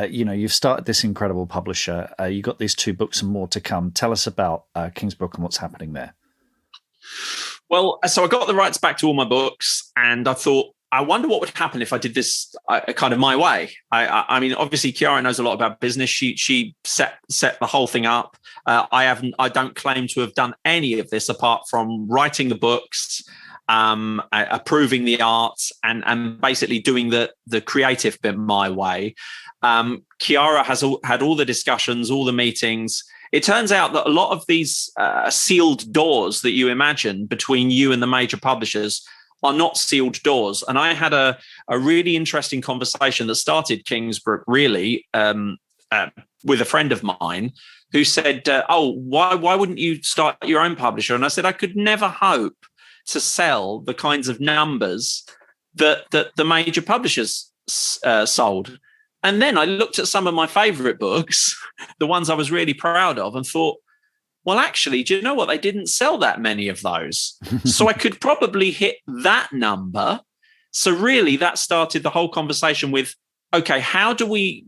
You've started this incredible publisher. You got these 2 books and more to come. Tell us about Kingsbrook and what's happening there. Well, so I got the rights back to all my books, and I thought, I wonder what would happen if I did this kind of my way. I mean, obviously, Chiara knows a lot about business. She set the whole thing up. I don't claim to have done any of this apart from writing the books, approving the art, and basically doing the creative bit my way. Chiara has had all the discussions, all the meetings. It turns out that a lot of these sealed doors that you imagine between you and the major publishers are not sealed doors. And I had a really interesting conversation that started Kingsbrook, really, with a friend of mine who said, why wouldn't you start your own publisher? And I said, I could never hope to sell the kinds of numbers that the major publishers sold. And then I looked at some of my favorite books, the ones I was really proud of, and thought, well, actually, do you know what? They didn't sell that many of those. So I could probably hit that number. So really, that started the whole conversation with, okay, how do we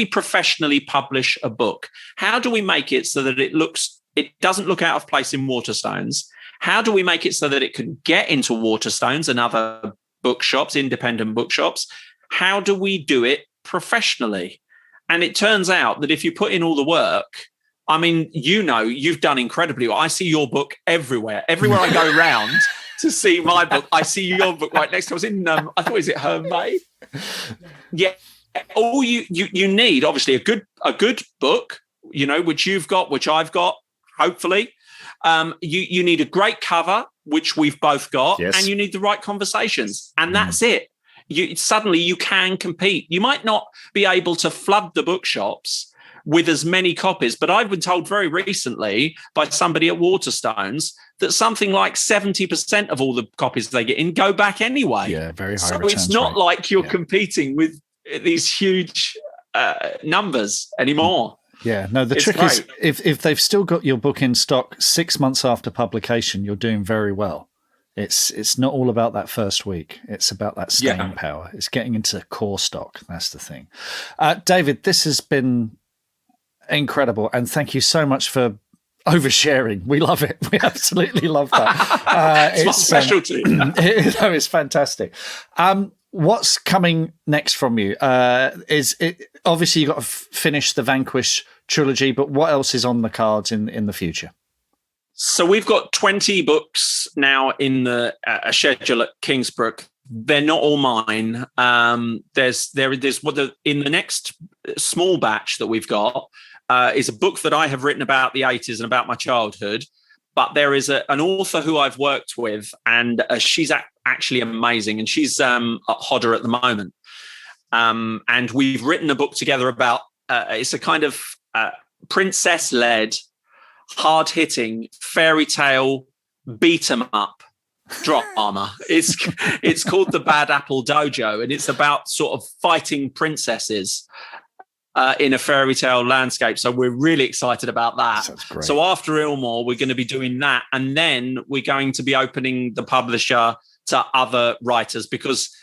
professionally publish a book? How do we make it so that it doesn't look out of place in Waterstones? How do we make it so that it can get into Waterstones and other bookshops, independent bookshops? How do we do it professionally? And it turns out that if you put in all the work, I mean, you've done incredibly well. I see your book everywhere. Everywhere I go round to see my book, I see your book right next to us. I thought, is it Hermé? Yeah. All you need, obviously, a good book, which you've got, which I've got, hopefully. You need a great cover, which we've both got, yes. And you need the right conversations. And that's it. Suddenly you can compete. You might not be able to flood the bookshops with as many copies, but I've been told very recently by somebody at Waterstones that something like 70% of all the copies they get in go back anyway. Yeah, very high. So it's not like you're competing with these huge numbers anymore. Yeah, no, the trick is if they've still got your book in stock 6 months after publication, you're doing very well. It's not all about that first week. It's about that staying power. It's getting into core stock. That's the thing. David, this has been incredible. And thank you so much for oversharing. We love it. We absolutely love that. It's my specialty. It's fantastic. What's coming next from you? Is it obviously you've got to finish the Vanquish trilogy, but what else is on the cards in the future? So we've got 20 books now in the schedule at Kingsbrook. They're not all mine. There's in the next small batch that we've got is a book that I have written about the 80s and about my childhood. But there is an author who I've worked with, and she's actually amazing, and she's at Hodder at the moment. And we've written a book together about it's a kind of princess-led, hard-hitting fairy tale beat-em-up drama. It's called the Bad Apple Dojo, and it's about sort of fighting princesses in a fairy tale landscape. So we're really excited about that. So after Ilmore, we're going to be doing that, and then we're going to be opening the publisher to other writers, because,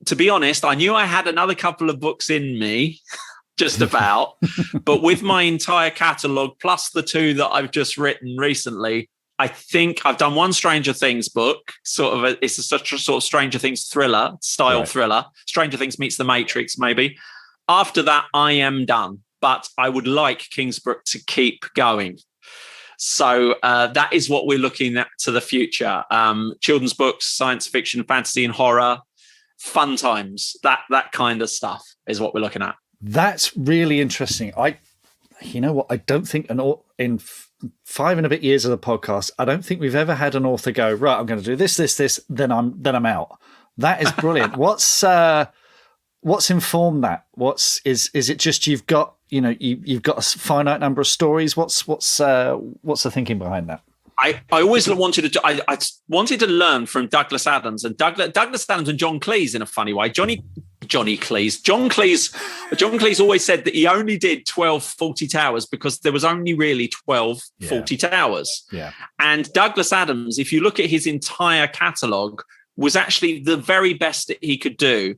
to be honest, I knew I had another couple of books in me. Just about, but with my entire catalogue plus the two that I've just written recently, I think I've done one Stranger Things book, it's such a sort of Stranger Things thriller style thriller. Stranger Things meets The Matrix, maybe. After that, I am done, but I would like Kingsbrook to keep going. So that is what we're looking at to the future. Children's books, science fiction, fantasy and horror, fun times, that kind of stuff is what we're looking at. That's really interesting. You know what? I don't think in 5 and a bit years of the podcast, I don't think we've ever had an author go, right, I'm going to do this, then I'm out. That is brilliant. What's informed that? Is it just you've got you've got a finite number of stories? What's the thinking behind that? I always wanted to. I wanted to learn from Douglas Adams and Douglas Adams and John Cleese in a funny way. John Cleese always said that he only did 12 Fawlty Towers because there was only really 12 Fawlty Towers. Yeah. And Douglas Adams, if you look at his entire catalogue, was actually the very best that he could do.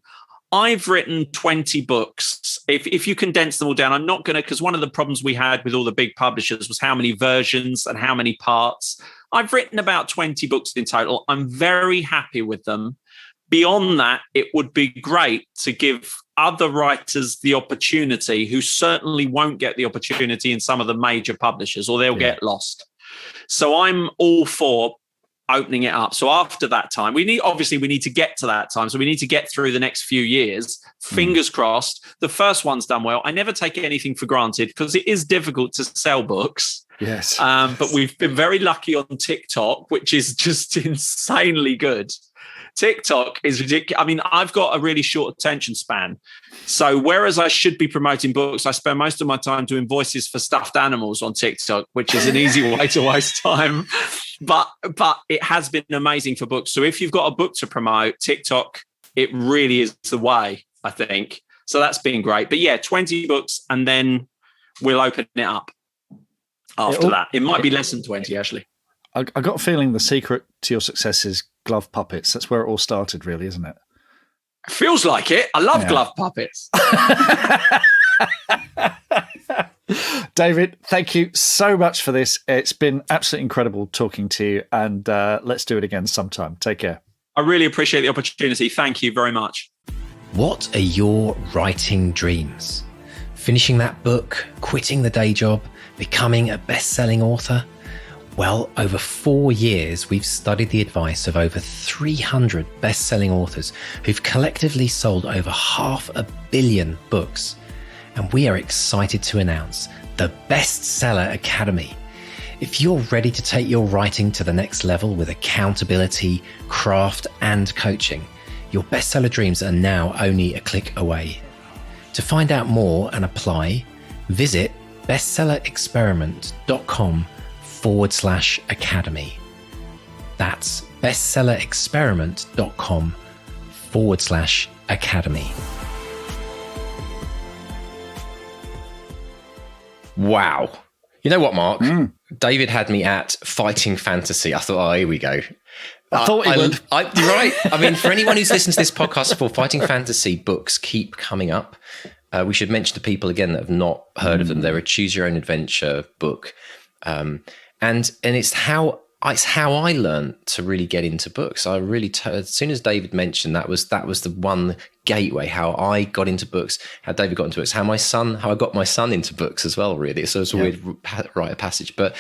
I've written 20 books. If you condense them all down, I'm not going to, because one of the problems we had with all the big publishers was how many versions and how many parts. I've written about 20 books in total. I'm very happy with them. Beyond that, it would be great to give other writers the opportunity who certainly won't get the opportunity in some of the major publishers, or they'll get lost. So I'm all for opening it up. So after that time, we need to get to that time. So we need to get through the next few years. Fingers crossed. The first one's done well. I never take anything for granted because it is difficult to sell books. Yes. But we've been very lucky on TikTok, which is just insanely good. TikTok is ridiculous. I mean, I've got a really short attention span. So whereas I should be promoting books, I spend most of my time doing voices for stuffed animals on TikTok, which is an easy way to waste time. But it has been amazing for books. So if you've got a book to promote, TikTok, it really is the way, I think. So that's been great. But yeah, 20 books, and then we'll open it up after that. It might be less than 20, actually. I got a feeling the secret to your success is glove puppets. That's where it all started, really, isn't it? Feels like it. I love glove puppets. David, thank you so much for this. It's been absolutely incredible talking to you, and let's do it again sometime. Take care. I really appreciate the opportunity. Thank you very much. What are your writing dreams? Finishing that book, quitting the day job, becoming a best-selling author? Well, over 4 years, we've studied the advice of over 300 best-selling authors who've collectively sold over 500 million books. And we are excited to announce the Bestseller Academy. If you're ready to take your writing to the next level with accountability, craft, and coaching, your bestseller dreams are now only a click away. To find out more and apply, visit bestsellerexperiment.com/academy. That's bestsellerexperiment.com/academy. Wow. You know what, Mark? David had me at fighting fantasy. I thought, oh, here we go. I thought he would. You're right. I mean, for anyone who's listened to this podcast before, fighting fantasy books keep coming up. We should mention to people again that have not heard of them. They're a choose your own adventure book, and it's how I learned to really get into books. I really, as soon as David mentioned that was the one gateway. How I got into books, how David got into books, how I got my son into books as well. Really, so it's a weird rite of passage. But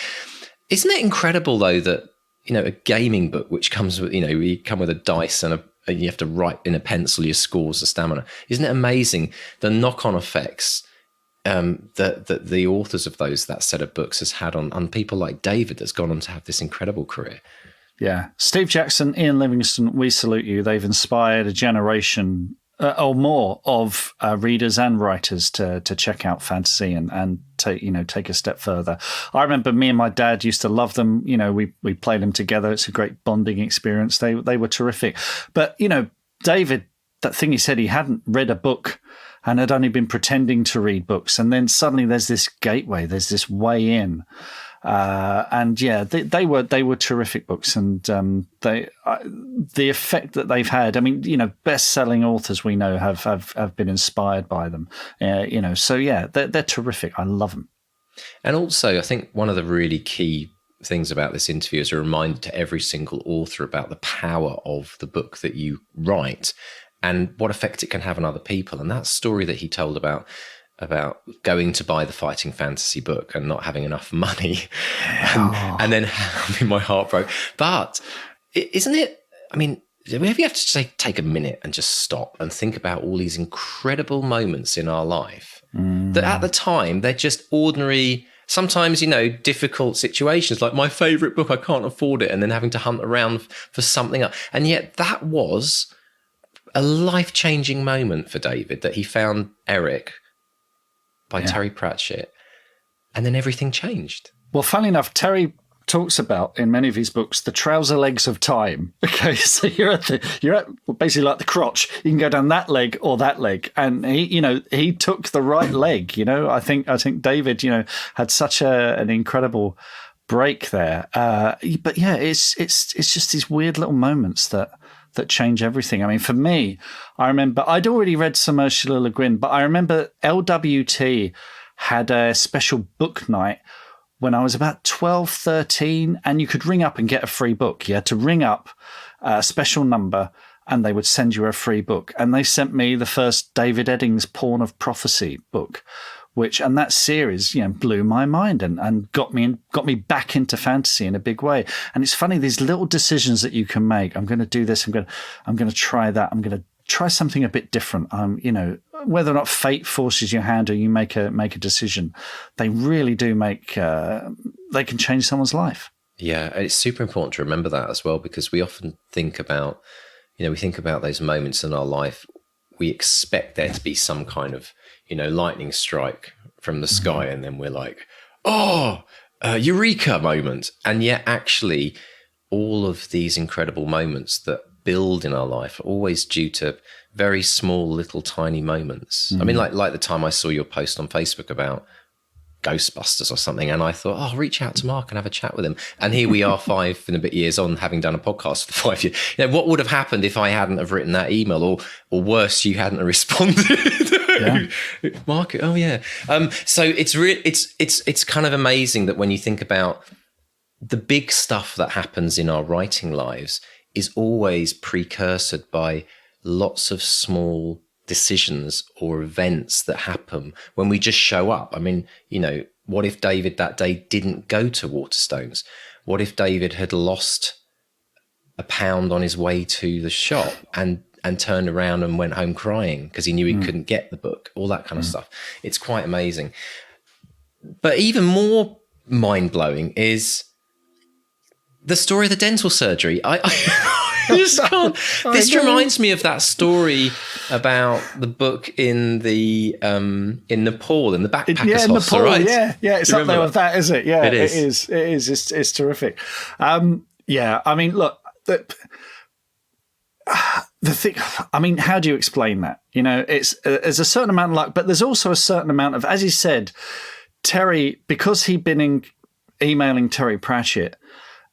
isn't it incredible though that a gaming book which comes with you come with a dice and you have to write in a pencil your scores, the stamina. Isn't it amazing the knock-on effects that the authors of that set of books has had on people like David that's gone on to have this incredible career? Yeah. Steve Jackson, Ian Livingstone, we salute you. They've inspired a generation or more of readers and writers to check out fantasy and take a step further. I remember me and my dad used to love them. We played them together. It's a great bonding experience. They were terrific. But David, that thing he said, he hadn't read a book and had only been pretending to read books, and then suddenly there's this gateway, there's this way in. They were terrific books, and the effect that they've had. I mean, best-selling authors we know have been inspired by them. They're terrific. I love them. And also, I think one of the really key things about this interview is a reminder to every single author about the power of the book that you write and what effect it can have on other people. And that story that he told about going to buy the fighting fantasy book and not having enough money and then having my heart broke. But isn't it, I mean, maybe you have to take a minute and just stop and think about all these incredible moments in our life that at the time, they're just ordinary, sometimes, difficult situations, like my favorite book, I can't afford it, and then having to hunt around for something else. And yet that was a life-changing moment for David, that he found Eric by Terry Pratchett, and then everything changed. Well, funnily enough, Terry talks about in many of his books the trouser legs of time. Okay, so you're at basically like the crotch. You can go down that leg or that leg, and he took the right leg. I think David had such an incredible break there. But yeah, it's just these weird little moments that change everything. I mean, for me, I remember I'd already read Sir Ursula Le Guin, but I remember LWT had a special book night when I was about 12, 13, and you could ring up and get a free book. You had to ring up a special number and they would send you a free book. And they sent me the first David Eddings Pawn of Prophecy book, and that series, blew my mind and got me back into fantasy in a big way. And it's funny, these little decisions that you can make. I'm going to do this. I'm going to try that. I'm going to try something a bit different. Whether or not fate forces your hand or you make a decision, they really do they can change someone's life. Yeah, it's super important to remember that as well, because we often think about, those moments in our life. We expect there to be some kind of, lightning strike from the sky, and then we're like, eureka moment. And yet actually all of these incredible moments that build in our life are always due to very small, little, tiny moments. I mean, like the time I saw your post on Facebook about Ghostbusters or something, and I thought, I'll reach out to Mark and have a chat with him. And here we are 5 and a bit years on, having done a podcast for 5 years. What would have happened if I hadn't have written that email, or worse, you hadn't have responded? Yeah. Mark, oh yeah. So it's kind of amazing that when you think about the big stuff that happens in our writing lives is always precursored by lots of small decisions or events that happen when we just show up. I mean, what if David that day didn't go to Waterstones? What if David had lost £1 on his way to the shop and turned around and went home crying because he knew he couldn't get the book? All that kind of stuff. It's quite amazing. But even more mind-blowing is the story of the dental surgery. I just can't. This reminds me of that story about the book in Nepal, in the backpackers hostel, Nepal, right? Yeah, it's up there with that, is it? Yeah, it is. It's terrific. Yeah, I mean, look, the thing. I mean, how do you explain that? There's a certain amount of luck, but there's also a certain amount of, as you said, Terry, because he'd been emailing Terry Pratchett,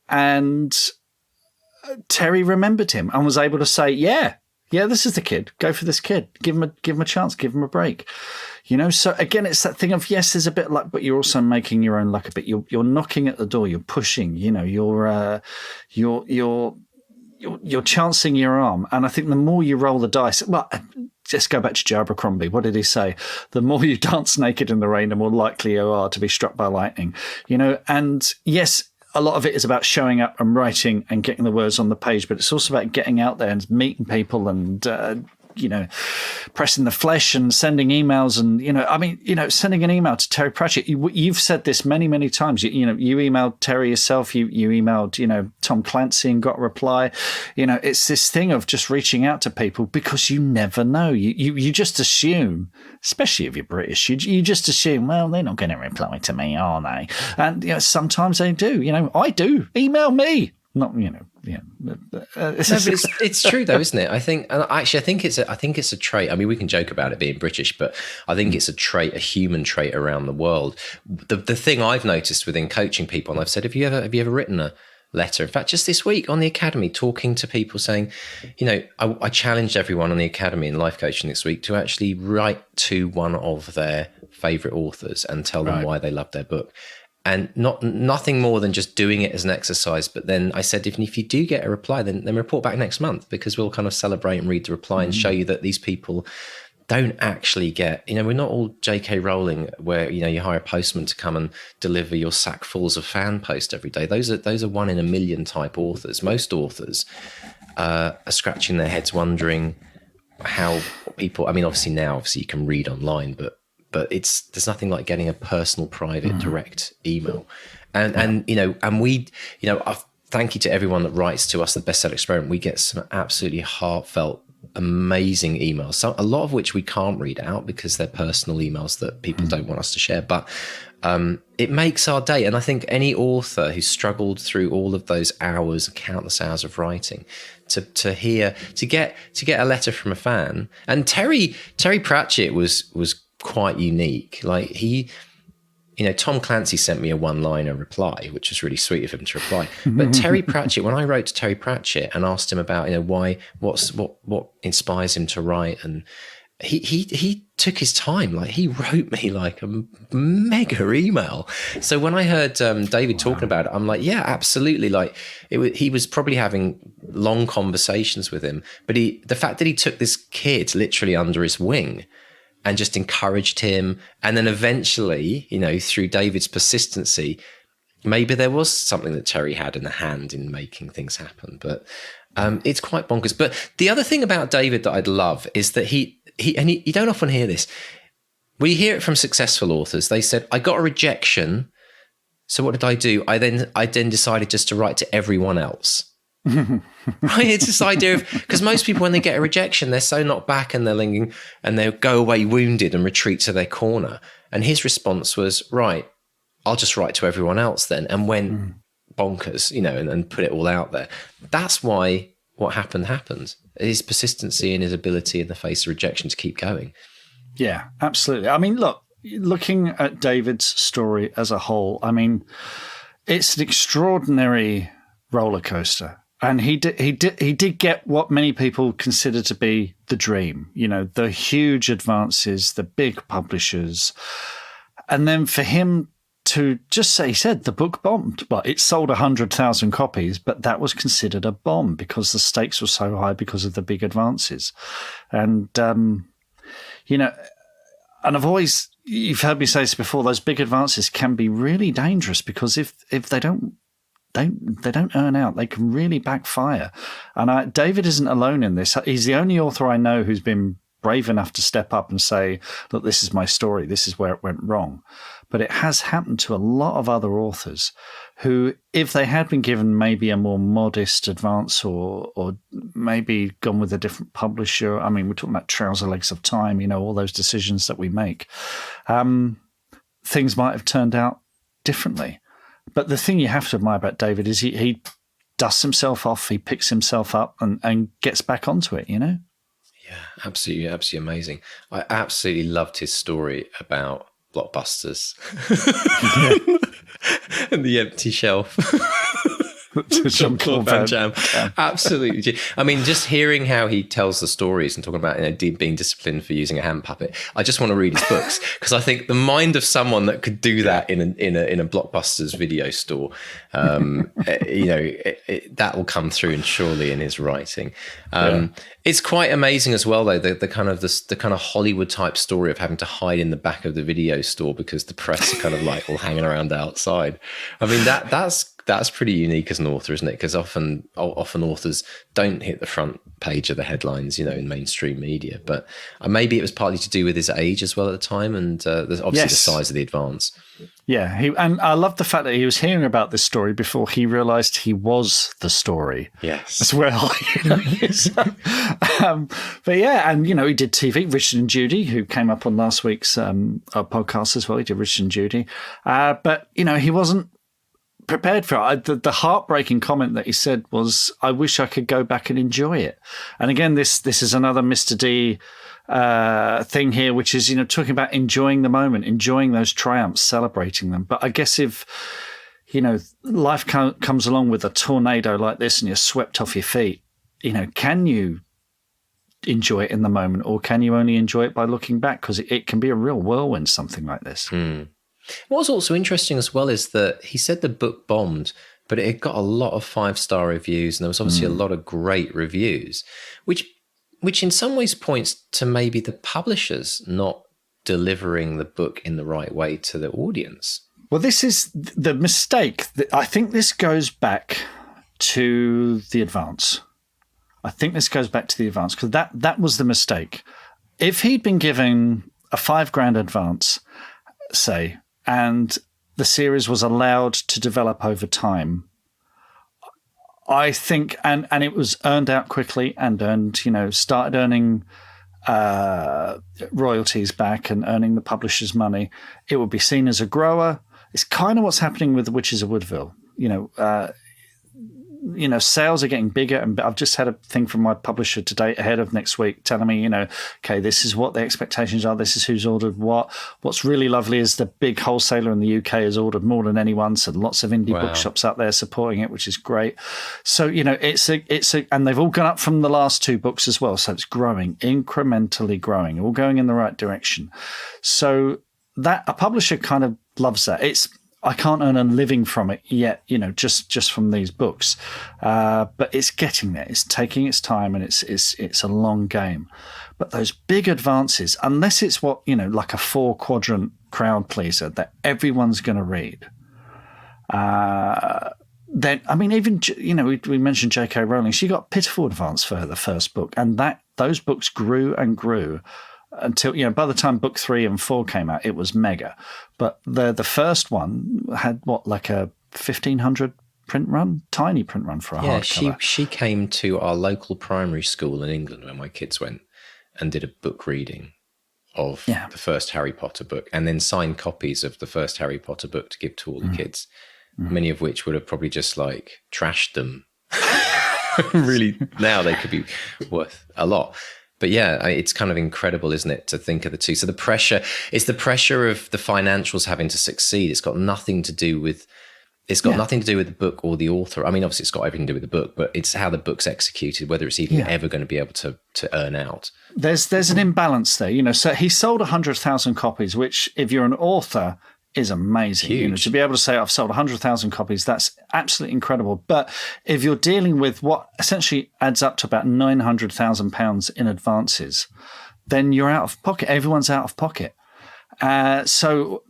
and Terry remembered him and was able to say, yeah, this is the kid. Go for this kid. Give him a chance. Give him a break. So again, it's that thing of, yes, there's a bit of luck, but you're also making your own luck a bit. You're knocking at the door. You're pushing. You're chancing your arm. And I think the more you roll the dice, well, just go back to Joe Abercrombie. What did he say? The more you dance naked in the rain, the more likely you are to be struck by lightning. And yes, a lot of it is about showing up and writing and getting the words on the page, but it's also about getting out there and meeting people and, pressing the flesh and sending emails. And, sending an email to Terry Pratchett. You've said this many, many times. You emailed Terry yourself. You emailed, Tom Clancy and got a reply. It's this thing of just reaching out to people because you never know. You just assume, especially if you're British, you just assume, well, they're not going to reply to me, are they? And, sometimes they do. I do. Email me. Not, No, but it's true though, isn't it? I think it's a trait. I mean, we can joke about it being British, but I think it's a human trait around the world. The thing I've noticed within coaching people, and I've said, have you ever written a letter? In fact, just this week on the Academy, talking to people saying, I challenged everyone on the Academy in life coaching this week to actually write to one of their favorite authors and tell them why they love their book. And nothing more than just doing it as an exercise. But then I said, if you do get a reply, then report back next month, because we'll kind of celebrate and read the reply and show you that these people don't actually get, we're not all J.K. Rowling where, you hire a postman to come and deliver your sackfuls of fan post every day. Those are one in a million type authors. Most authors are scratching their heads wondering how people, I mean, obviously you can read online, but there's nothing like getting a personal, private, direct email. And we, thank you to everyone that writes to us at Bestseller Experiment. We get some absolutely heartfelt, amazing emails, a lot of which we can't read out because they're personal emails that people don't want us to share. But it makes our day. And I think any author who's struggled through all of those hours, countless hours of writing, to get a letter from a fan. And Terry Pratchett was quite unique. Like Tom Clancy sent me a one-liner reply, which was really sweet of him to reply. But Terry Pratchett, when I wrote to Terry Pratchett and asked him about, what inspires him to write, and he took his time. Like, he wrote me like a mega email. So when I heard David talking about it, I'm like, yeah, absolutely. Like, he was probably having long conversations with him, but the fact that he took this kid literally under his wing and just encouraged him. And then eventually, through David's persistency, maybe there was something that Terry had in the hand in making things happen. But it's quite bonkers. But the other thing about David that I'd love is that you don't often hear this. We hear it from successful authors. They said, I got a rejection. So what did I do? I then decided just to write to everyone else. Right, it's this idea of, because most people, when they get a rejection, they're so knocked back and they're lingering, and they'll go away wounded and retreat to their corner. And his response was, right, I'll just write to everyone else then, and went bonkers, and put it all out there. That's why what happened. His persistency and his ability in the face of rejection to keep going. Yeah, absolutely. I mean, looking at David's story as a whole, I mean, it's an extraordinary roller coaster. And he did get what many people consider to be the dream, the huge advances, the big publishers. And then for him to just say, he said the book bombed, but it sold 100,000 copies, but that was considered a bomb because the stakes were so high because of the big advances. And and you've heard me say this before, those big advances can be really dangerous because if they don't earn out, they can really backfire. And David isn't alone in this. He's the only author I know who's been brave enough to step up and say, look, this is my story. This is where it went wrong. But it has happened to a lot of other authors who, if they had been given maybe a more modest advance or maybe gone with a different publisher, I mean, we're talking about Trouser Legs of Time, all those decisions that we make, things might have turned out differently. But the thing you have to admire about David is he dusts himself off, he picks himself up and gets back onto it, Yeah, absolutely amazing. I absolutely loved his story about Blockbusters and the empty shelf. Jean-Claude Van Damme. Absolutely. I mean, just hearing how he tells the stories and talking about being disciplined for using a hand puppet, I just want to read his books because I think the mind of someone that could do that in a Blockbusters video store, that will come through and surely in his writing. It's quite amazing as well, though, the kind of Hollywood type story of having to hide in the back of the video store because the press are kind of like all hanging around outside. I mean, that's pretty unique as an author, isn't it? Because often authors don't hit the front page of the headlines, in mainstream media. But maybe it was partly to do with his age as well at the time, and obviously the size of the advance. Yeah, and I love the fact that he was hearing about this story before he realised he was the story. Yes, as well. But yeah, and he did TV. Richard and Judy, who came up on last week's podcast as well, he did Richard and Judy. But he wasn't prepared for it. The heartbreaking comment that he said was, "I wish I could go back and enjoy it." And again, this is another Mr. D thing here, which is talking about enjoying the moment, enjoying those triumphs, celebrating them. But I guess if life comes along with a tornado like this and you're swept off your feet, can you enjoy it in the moment, or can you only enjoy it by looking back? Because it can be a real whirlwind, something like this. What's also interesting as well is that he said the book bombed, but it got a lot of 5-star reviews, and there was obviously a lot of great reviews, which in some ways points to maybe the publishers not delivering the book in the right way to the audience. Well, this is the mistake. I think this goes back to the advance. Because that was the mistake. If he'd been given a $5,000 advance, say, and the series was allowed to develop over time, I think, and it was earned out quickly and started earning royalties back and earning the publisher's money, it would be seen as a grower. It's kind of what's happening with The Witches of Woodville. Sales are getting bigger, and I've just had a thing from my publisher today ahead of next week telling me, okay, this is what the expectations are. This is who's ordered what. What's really lovely is the big wholesaler in the UK has ordered more than anyone, so lots of indie bookshops out there supporting it, which is great. So it's and they've all gone up from the last 2 books as well. So it's growing, incrementally growing, all going in the right direction. So that a publisher kind of loves that. I can't earn a living from it yet, just from these books. But it's getting there. It's taking its time, and it's a long game. But those big advances, unless it's like a 4-quadrant crowd pleaser that everyone's going to read, then, I mean, even, we mentioned J.K. Rowling. She got pitiful advance for the first book, and those books grew and grew until, by the time book 3 and 4 came out, it was mega. But the first one had like a 1,500 print run, tiny print run for a hardcover. She came to our local primary school in England when my kids went and did a book reading of the first Harry Potter book, and then signed copies of the first Harry Potter book to give to all the kids, many of which would have probably just like trashed them. Really, now they could be worth a lot. But yeah, it's kind of incredible, isn't it, to think of the two. So the pressure of the financials having to succeed. It's got nothing to do with the book or the author. I mean, obviously it's got everything to do with the book, but it's how the book's executed, whether it's even ever going to be able to earn out. There's an imbalance there, So he sold 100,000 copies, which if you're an author is amazing. Huge. To be able to say I've sold 100,000 copies, that's absolutely incredible. But if you're dealing with what essentially adds up to about £900,000 in advances, then you're out of pocket. Everyone's out of pocket. So,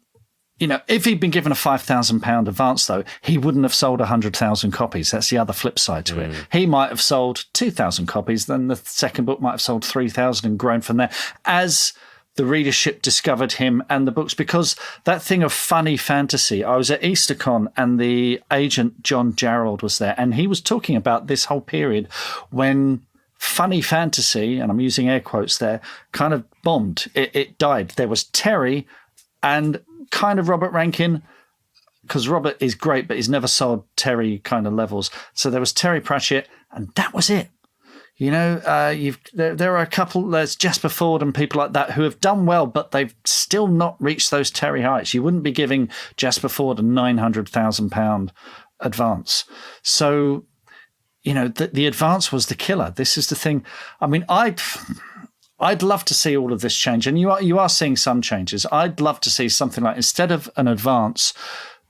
if he'd been given a £5,000 advance, though, he wouldn't have sold 100,000 copies. That's the other flip side to it. He might have sold 2,000 copies. Then the second book might have sold 3,000 and grown from there as the readership discovered him and the books. Because that thing of funny fantasy, I was at EasterCon and the agent John Jarrold was there, and he was talking about this whole period when funny fantasy, and I'm using air quotes there, kind of bombed. It died. There was Terry and kind of Robert Rankin, because Robert is great, but he's never sold Terry kind of levels. So there was Terry Pratchett, and that was it. There are a couple. There's Jasper Ford and people like that who have done well, but they've still not reached those Terry heights. You wouldn't be giving Jasper Ford a £900,000 advance. So, the advance was the killer. This is the thing. I mean, I'd love to see all of this change, and you are seeing some changes. I'd love to see something like, instead of an advance,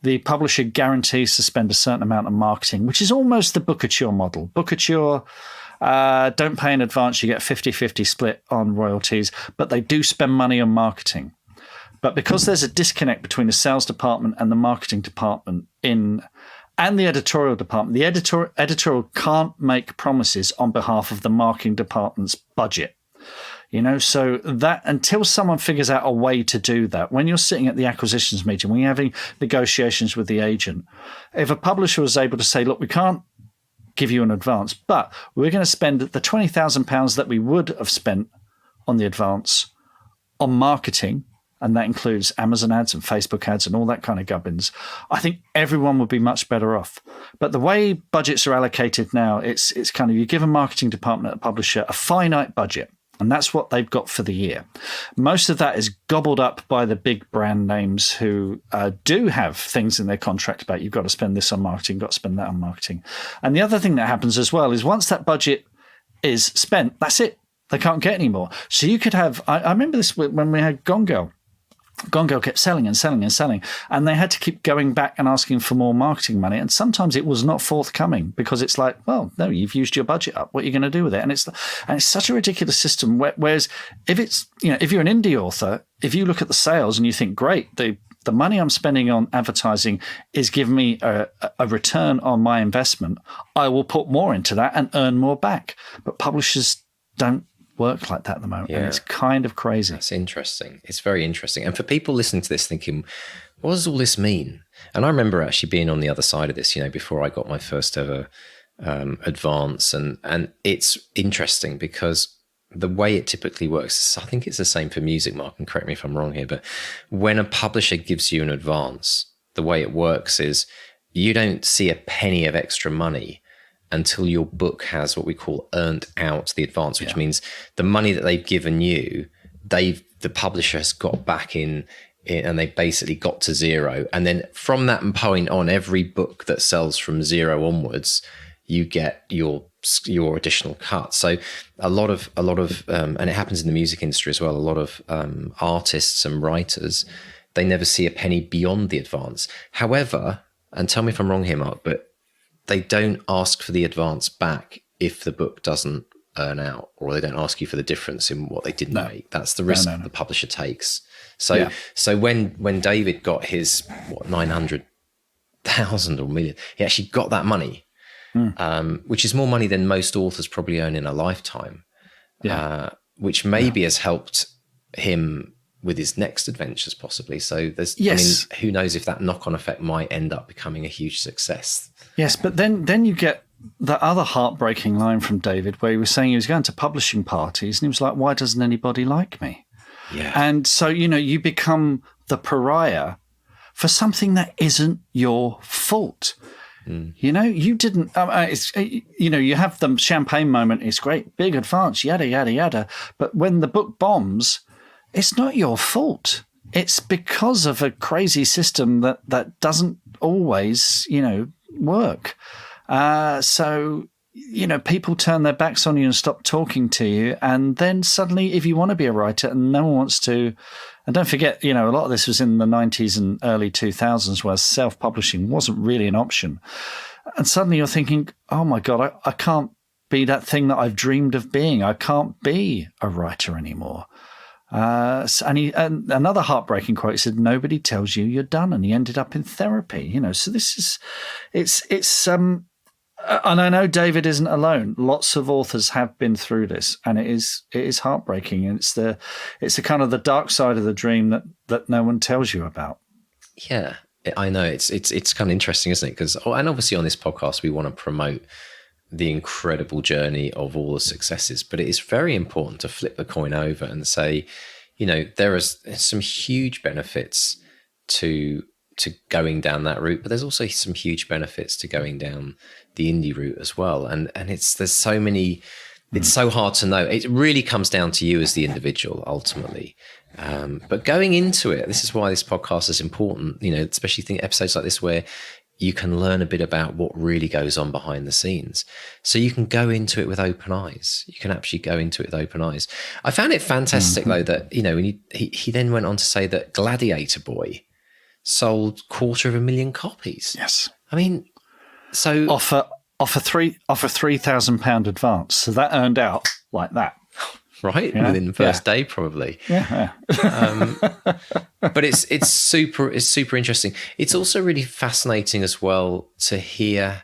the publisher guarantees to spend a certain amount of marketing, which is almost the Bookouture model. Bookouture, don't pay in advance, you get 50-50 split on royalties, but they do spend money on marketing. But because there's a disconnect between the sales department and the marketing department and the editorial department, the editorial can't make promises on behalf of the marketing department's budget. So that until someone figures out a way to do that, when you're sitting at the acquisitions meeting, when you're having negotiations with the agent, if a publisher was able to say, look, we can't give you an advance, but we're going to spend the £20,000 that we would have spent on the advance on marketing, and that includes Amazon ads and Facebook ads and all that kind of gubbins, I think everyone would be much better off. But the way budgets are allocated now, it's kind of, you give a marketing department at a publisher a finite budget, and that's what they've got for the year. Most of that is gobbled up by the big brand names who do have things in their contract about, you've got to spend this on marketing, you've got to spend that on marketing. And the other thing that happens as well is once that budget is spent, that's it. They can't get any more. So you could have, I remember this when we had Gone Girl. Gone Girl kept selling and selling and selling, and they had to keep going back and asking for more marketing money. And sometimes it was not forthcoming because it's like, well, no, you've used your budget up. What are you going to do with it? And it's such a ridiculous system. Whereas if if you're an indie author, if you look at the sales and you think, great, the money I'm spending on advertising is giving me a return on my investment, I will put more into that and earn more back. But publishers don't work like that at the moment, and it's kind of crazy. That's interesting. It's very interesting. And for people listening to this thinking, what does all this mean? And I remember actually being on the other side of this, before I got my first ever advance, and it's interesting because the way it typically works, I think it's the same for music, Mark, and correct me if I'm wrong here, but when a publisher gives you an advance, the way it works is you don't see a penny of extra money until your book has what we call earned out the advance, which means the money that they've given you, the publisher has got back in, and they basically got to zero. And then from that point on, every book that sells from zero onwards, you get your additional cut. So a lot of, and it happens in the music industry as well. A lot of artists and writers, they never see a penny beyond the advance. However, and tell me if I'm wrong here, Mark, but they don't ask for the advance back if the book doesn't earn out, or they don't ask you for the difference in what they didn't make. That's the risk the publisher takes. So when David got his 900,000 or million, he actually got that money, which is more money than most authors probably earn in a lifetime, which maybe has helped him with his next adventures possibly. So there's, I mean, who knows if that knock-on effect might end up becoming a huge success. Yes, but then you get the other heartbreaking line from David where he was saying he was going to publishing parties and he was like, why doesn't anybody like me? Yeah. And so, you become the pariah for something that isn't your fault. You didn't, you have the champagne moment. It's great, big advance, yada, yada, yada. But when the book bombs, it's not your fault. It's because of a crazy system that doesn't always, work. So, people turn their backs on you and stop talking to you. And then suddenly, if you want to be a writer and no one wants to, and don't forget, a lot of this was in the 90s and early 2000s where self-publishing wasn't really an option. And suddenly you're thinking, oh my God, I can't be that thing that I've dreamed of being. I can't be a writer anymore. And another heartbreaking quote, he said, nobody tells you you're done. And he ended up in therapy, you know. So this is, and I know David isn't alone. Lots of authors have been through this, and it is heartbreaking. And it's the kind of the dark side of the dream that no one tells you about. Yeah, I know. It's kind of interesting, isn't it? Because, and obviously on this podcast, we want to promote the incredible journey of all the successes, but it is very important to flip the coin over and say, you know, there are some huge benefits to going down that route, but there's also some huge benefits to going down the indie route as well. And there's so many, it's so hard to know. It really comes down to you as the individual ultimately. But going into it, this is why this podcast is important, you know, especially episodes like this where you can learn a bit about what really goes on behind the scenes. So you can go into it with open eyes. You can actually go into it with open eyes. I found it fantastic though that, you know, when he then went on to say that Gladiator Boy sold 250,000 copies. Yes. I mean, so offer £3,000 advance. So that earned out like that. Right, yeah, within the first day, probably. Yeah. But it's super interesting. It's also really fascinating as well to hear.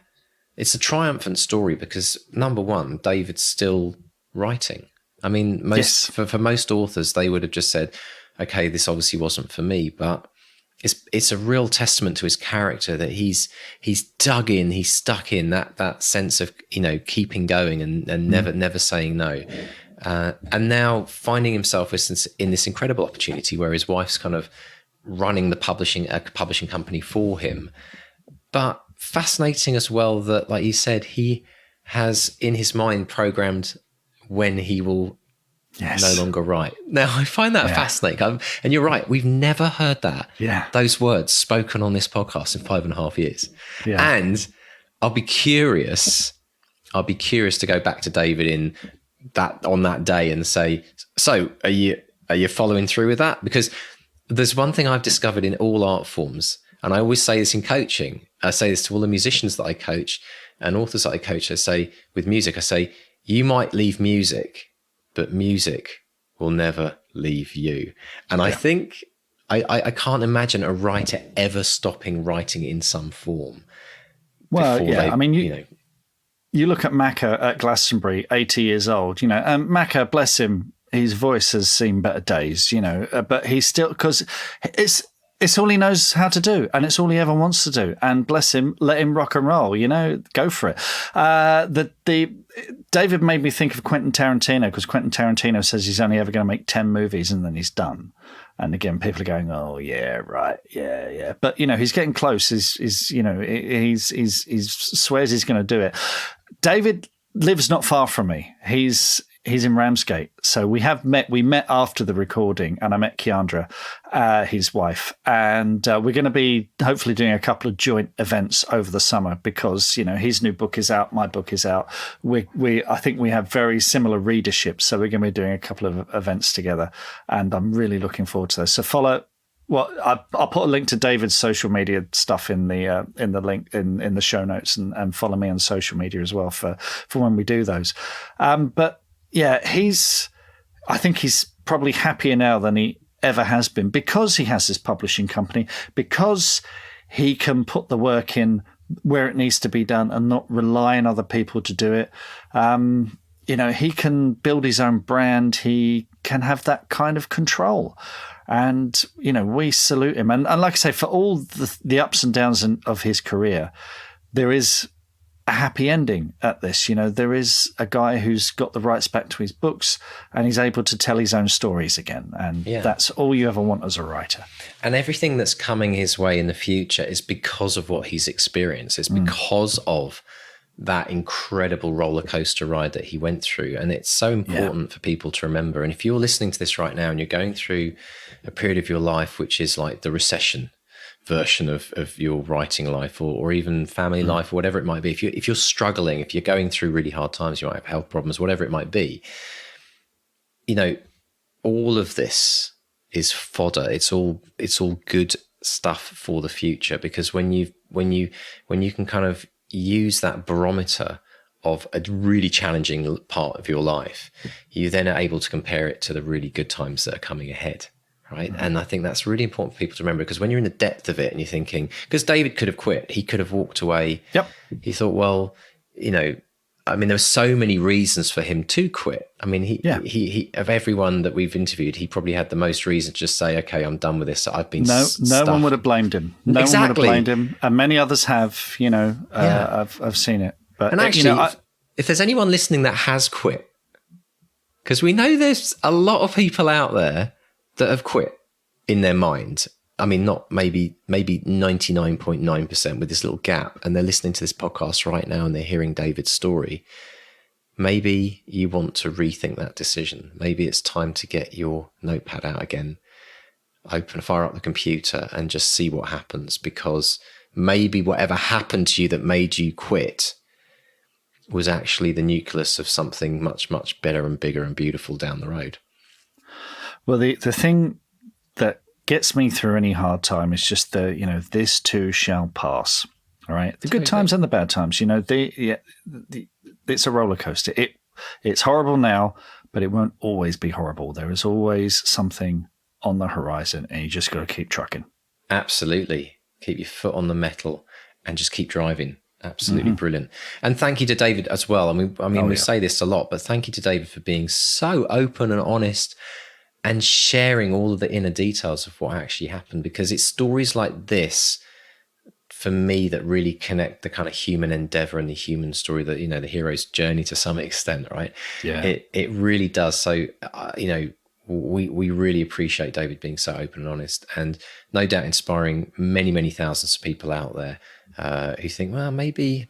It's a triumphant story because number one, David's still writing. I mean, for most authors, they would have just said, "Okay, this obviously wasn't for me." But it's a real testament to his character that he's dug in, he's stuck in that sense of, you know, keeping going and never saying no. And now finding himself in this incredible opportunity where his wife's kind of running a publishing company for him. But fascinating as well that, like you said, he has in his mind programmed when he will no longer write. Now, I find that fascinating. And you're right, we've never heard those words spoken on this podcast in 5.5 years. Yeah. And I'll be curious to go back to David on that day and say, so are you following through with that? Because there's one thing I've discovered in all art forms, and I always say this in coaching. I say this to all the musicians that I coach and authors that I coach. I say with music, I say, you might leave music, but music will never leave you. And I think I can't imagine a writer ever stopping writing in some form. Well, I mean, you look at Macca at Glastonbury, 80 years old, you know, and Macca, bless him, his voice has seen better days, you know, but he's still, because it's all he knows how to do and it's all he ever wants to do. And bless him, let him rock and roll, you know, go for it. David made me think of Quentin Tarantino, because Quentin Tarantino says he's only ever going to make 10 movies and then he's done. And again, people are going, "Oh yeah, right, yeah." But you know, he's getting close. He's you know, he's swears he's going to do it. David lives not far from me. He's in Ramsgate, so we met after the recording, and I met Keandra, his wife, and we're going to be hopefully doing a couple of joint events over the summer because, you know, his new book is out, my book is out. I think we have very similar readership, so we're going to be doing a couple of events together, and I'm really looking forward to those. So follow. Well, I'll put a link to David's social media stuff in the link in the show notes, and follow me on social media as well for when we do those. But yeah, I think he's probably happier now than he ever has been because he has this publishing company, because he can put the work in where it needs to be done and not rely on other people to do it. You know, he can build his own brand. He can have that kind of control. And, you know, we salute him. And like I say, for all the ups and downs of his career, there is a happy ending at this. You know, there is a guy who's got the rights back to his books and he's able to tell his own stories again. And that's all you ever want as a writer. And everything that's coming his way in the future is because of what he's experienced. It's because of that incredible roller coaster ride that he went through. And it's so important for people to remember. And if you're listening to this right now and you're going through a period of your life, which is like the recession version of your writing life or even family life, or whatever it might be, if you're struggling, if you're going through really hard times, you might have health problems, whatever it might be, you know, all of this is fodder. It's all good stuff for the future, because when you can kind of use that barometer of a really challenging part of your life, you then are able to compare it to the really good times that are coming ahead. Right. Mm-hmm. And I think that's really important for people to remember, because when you're in the depth of it and you're thinking, because David could have quit, he could have walked away. Yep. He thought, well, there were so many reasons for him to quit. I mean, he of everyone that we've interviewed, he probably had the most reason to just say, okay, I'm done with this. I've been no one would have blamed him. No one would have blamed him. And many others have, I've seen it. But and actually, if there's anyone listening that has quit, because we know there's a lot of people out there that have quit in their mind. I mean, not maybe 99.9% with this little gap, and they're listening to this podcast right now and they're hearing David's story. Maybe you want to rethink that decision. Maybe it's time to get your notepad out again, fire up the computer and just see what happens, because maybe whatever happened to you that made you quit was actually the nucleus of something much, much better and bigger and beautiful down the road. Well, the thing that gets me through any hard time is just this too shall pass. All right, the good times and the bad times. It's a roller coaster. It's horrible now, but it won't always be horrible. There is always something on the horizon, and you just got to keep trucking. Absolutely, keep your foot on the metal and just keep driving. Absolutely brilliant. And thank you to David as well. We say this a lot, but thank you to David for being so open and honest and sharing all of the inner details of what actually happened, because it's stories like this, for me, that really connect the kind of human endeavor and the human story, that, the hero's journey to some extent, right? Yeah. It really does. So, we really appreciate David being so open and honest, and no doubt inspiring many, many thousands of people out there who think, well, maybe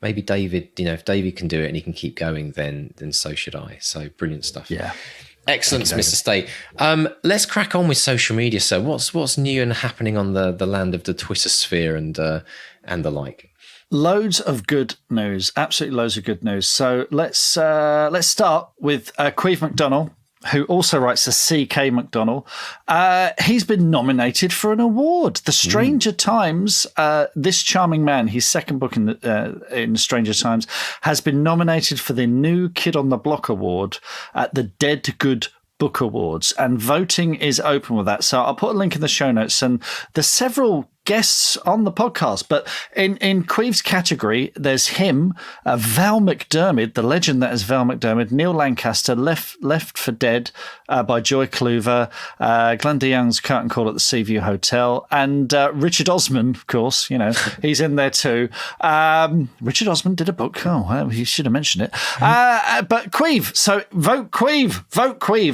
David, if David can do it and he can keep going, then so should I. So brilliant stuff. Yeah. Excellent, Mr. Stay. Let's crack on with social media. So what's new and happening on the land of the Twitter sphere and the like? Loads of good news, absolutely loads of good news. So let's start with Queeve McDonnell, who also writes the C.K. McDonnell. He's been nominated for an award. The Stranger Times, This Charming Man, his second book in Stranger Times, has been nominated for the New Kid on the Block Award at the Dead Good Book Awards, and voting is open with that. So I'll put a link in the show notes, and there's several guests on the podcast, but in Queeve's category, there's him, Val McDermid, the legend that is Val McDermid, Neil Lancaster, Left for Dead by Joy Kluver, Glenn DeYoung's Curtain Call at the Seaview Hotel, and Richard Osman, of course, he's in there too. Richard Osman did a book. Oh, well, he should have mentioned it. But Queeve, so vote Queeve.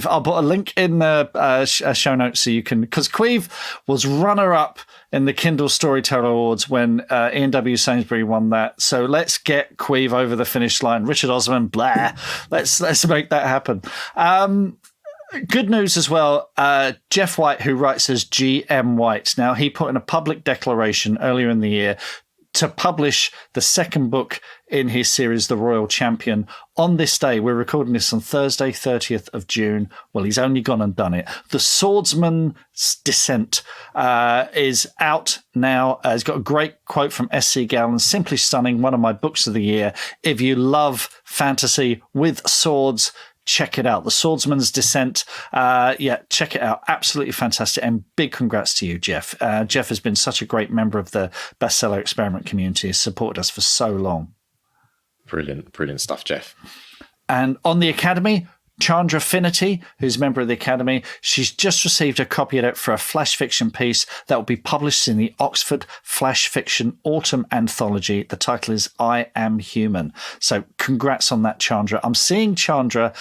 I'll put a link in the show notes so you can, because Queeve was runner-up in the Kindle Storyteller Awards when Ian W. Sainsbury won that. So let's get Queeve over the finish line. Richard Osman, blah. Let's make that happen. Good news as well. Jeff White, who writes as G.M. White. Now, he put in a public declaration earlier in the year to publish the second book in his series, The Royal Champion, on this day. We're recording this on Thursday, 30th of June. Well, he's only gone and done it. The Swordsman's Descent is out now. It's got a great quote from S.C. Gallen, simply stunning, one of my books of the year. If you love fantasy with swords, check it out. The Swordsman's Descent. Check it out. Absolutely fantastic. And big congrats to you, Jeff. Jeff has been such a great member of the Bestseller Experiment community. Has supported us for so long. Brilliant stuff, Jeff. And on the Academy, Chandra Finity, who's a member of the Academy, she's just received a copy of it for a flash fiction piece that will be published in the Oxford Flash Fiction Autumn Anthology. The title is I Am Human. So congrats on that, Chandra. I'm seeing Chandra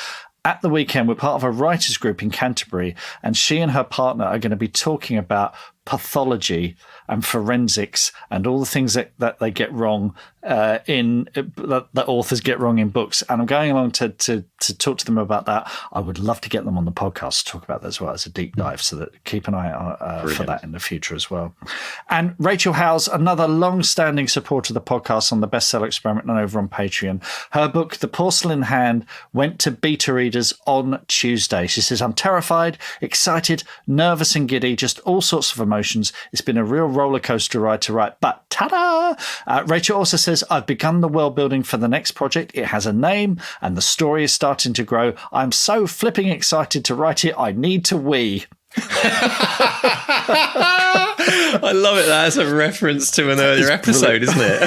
at the weekend. We're part of a writers group in Canterbury, and she and her partner are going to be talking about pathology and forensics and all the things that they get wrong that authors get wrong in books. And I'm going along to talk to them about that. I would love to get them on the podcast to talk about that as well as a deep dive, so that keep an eye out for that in the future as well. And Rachel Howes, another long-standing supporter of the podcast on the Bestseller Experiment and over on Patreon. Her book, The Porcelain Hand, went to beta readers on Tuesday. She says, I'm terrified, excited, nervous and giddy, just all sorts of emotions. emotions. It's been a real roller coaster ride to write, but ta-da! Rachel also says, I've begun the world building for the next project. It has a name and the story is starting to grow. I'm so flipping excited to write it. I need to wee. I love it. That's a reference to an earlier episode, isn't it?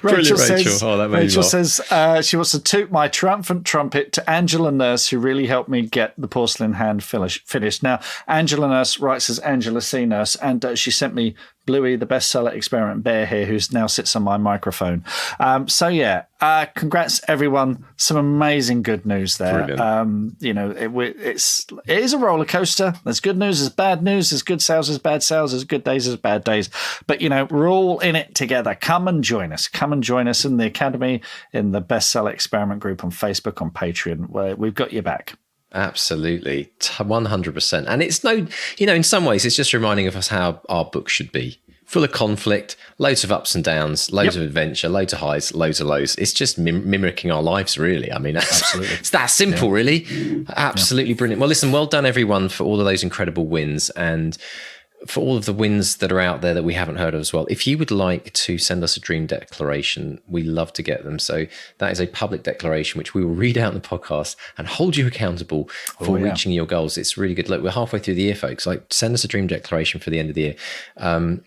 Rachel says, Rachel says she wants to toot my triumphant trumpet to Angela Nurse, who really helped me get the porcelain hand finished. Now, Angela Nurse writes as Angela C. Nurse, and she sent me Bluey, the bestseller experiment bear here, who now sits on my microphone. Congrats everyone. Some amazing good news there. It is a roller coaster. There's good news, there's bad news, there's good sales, there's bad sales, there's good days, there's bad days. But we're all in it together. Come and join us. Come and join us in the Academy, in the Bestseller Experiment group on Facebook, on Patreon, where we've got your back. Absolutely, 100%. And it's in some ways, it's just reminding of us how our book should be. Full of conflict, loads of ups and downs, loads of adventure, loads of highs, loads of lows. It's just mimicking our lives, really. I mean, it's that simple, really. Absolutely brilliant. Well, listen, well done, everyone, for all of those incredible wins and for all of the wins that are out there that we haven't heard of as well. If you would like to send us a dream declaration, we love to get them. So that is a public declaration, which we will read out in the podcast and hold you accountable for reaching your goals. It's really good. Look, we're halfway through the year, folks. Send us a dream declaration for the end of the year.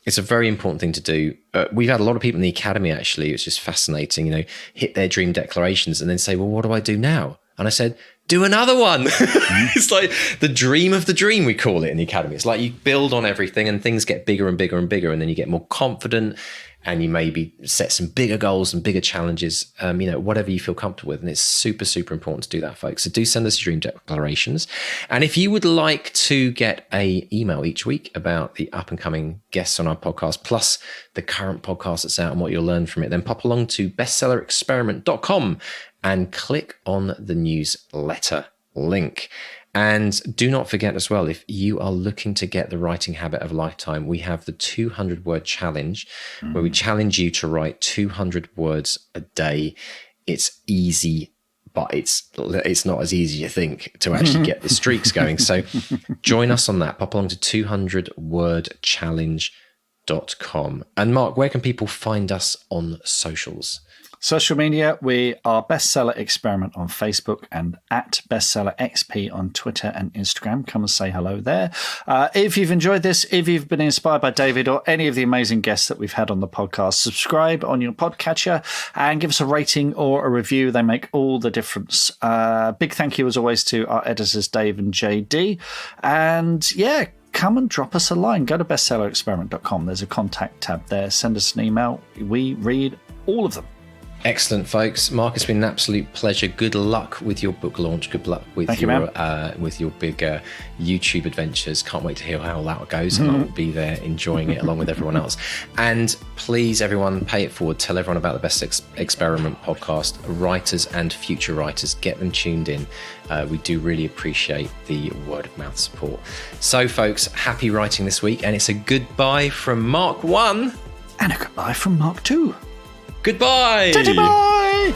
It's a very important thing to do. We've had a lot of people in the Academy, actually. It's just fascinating, hit their dream declarations and then say, well, what do I do now? And I said, do another one. It's like the dream of the dream, we call it in the Academy. It's like you build on everything and things get bigger and bigger and bigger, and then you get more confident and you maybe set some bigger goals and bigger challenges, whatever you feel comfortable with. And it's super, super important to do that, folks. So do send us your dream declarations. And if you would like to get an email each week about the up and coming guests on our podcast, plus the current podcast that's out and what you'll learn from it, then pop along to bestsellerexperiment.com and click on the newsletter link. And do not forget as well, if you are looking to get the writing habit of a lifetime, we have the 200-word challenge where we challenge you to write 200 words a day. It's easy, but it's not as easy as you think to actually get the streaks going. So join us on that. Pop along to 200wordchallenge.com. And Mark, where can people find us on socials? Social media, we are Bestseller Experiment on Facebook and at Bestseller XP on Twitter and Instagram. Come and say hello there. If you've enjoyed this, if you've been inspired by David or any of the amazing guests that we've had on the podcast, subscribe on your podcatcher and give us a rating or a review. They make all the difference. Big thank you, as always, to our editors, Dave and JD. And come and drop us a line. Go to bestsellerexperiment.com. There's a contact tab there. Send us an email. We read all of them. Excellent, folks. Mark, it's been an absolute pleasure. Good luck with your book launch. Good luck with with your big YouTube adventures. Can't wait to hear how that goes. And I'll be there enjoying it along with everyone else. And please, everyone, pay it forward. Tell everyone about the Best Experiment podcast. Writers and future writers, get them tuned in. We do really appreciate the word of mouth support. So, folks, happy writing this week. And it's a goodbye from Mark 1. And a goodbye from Mark 2. Goodbye. Bye.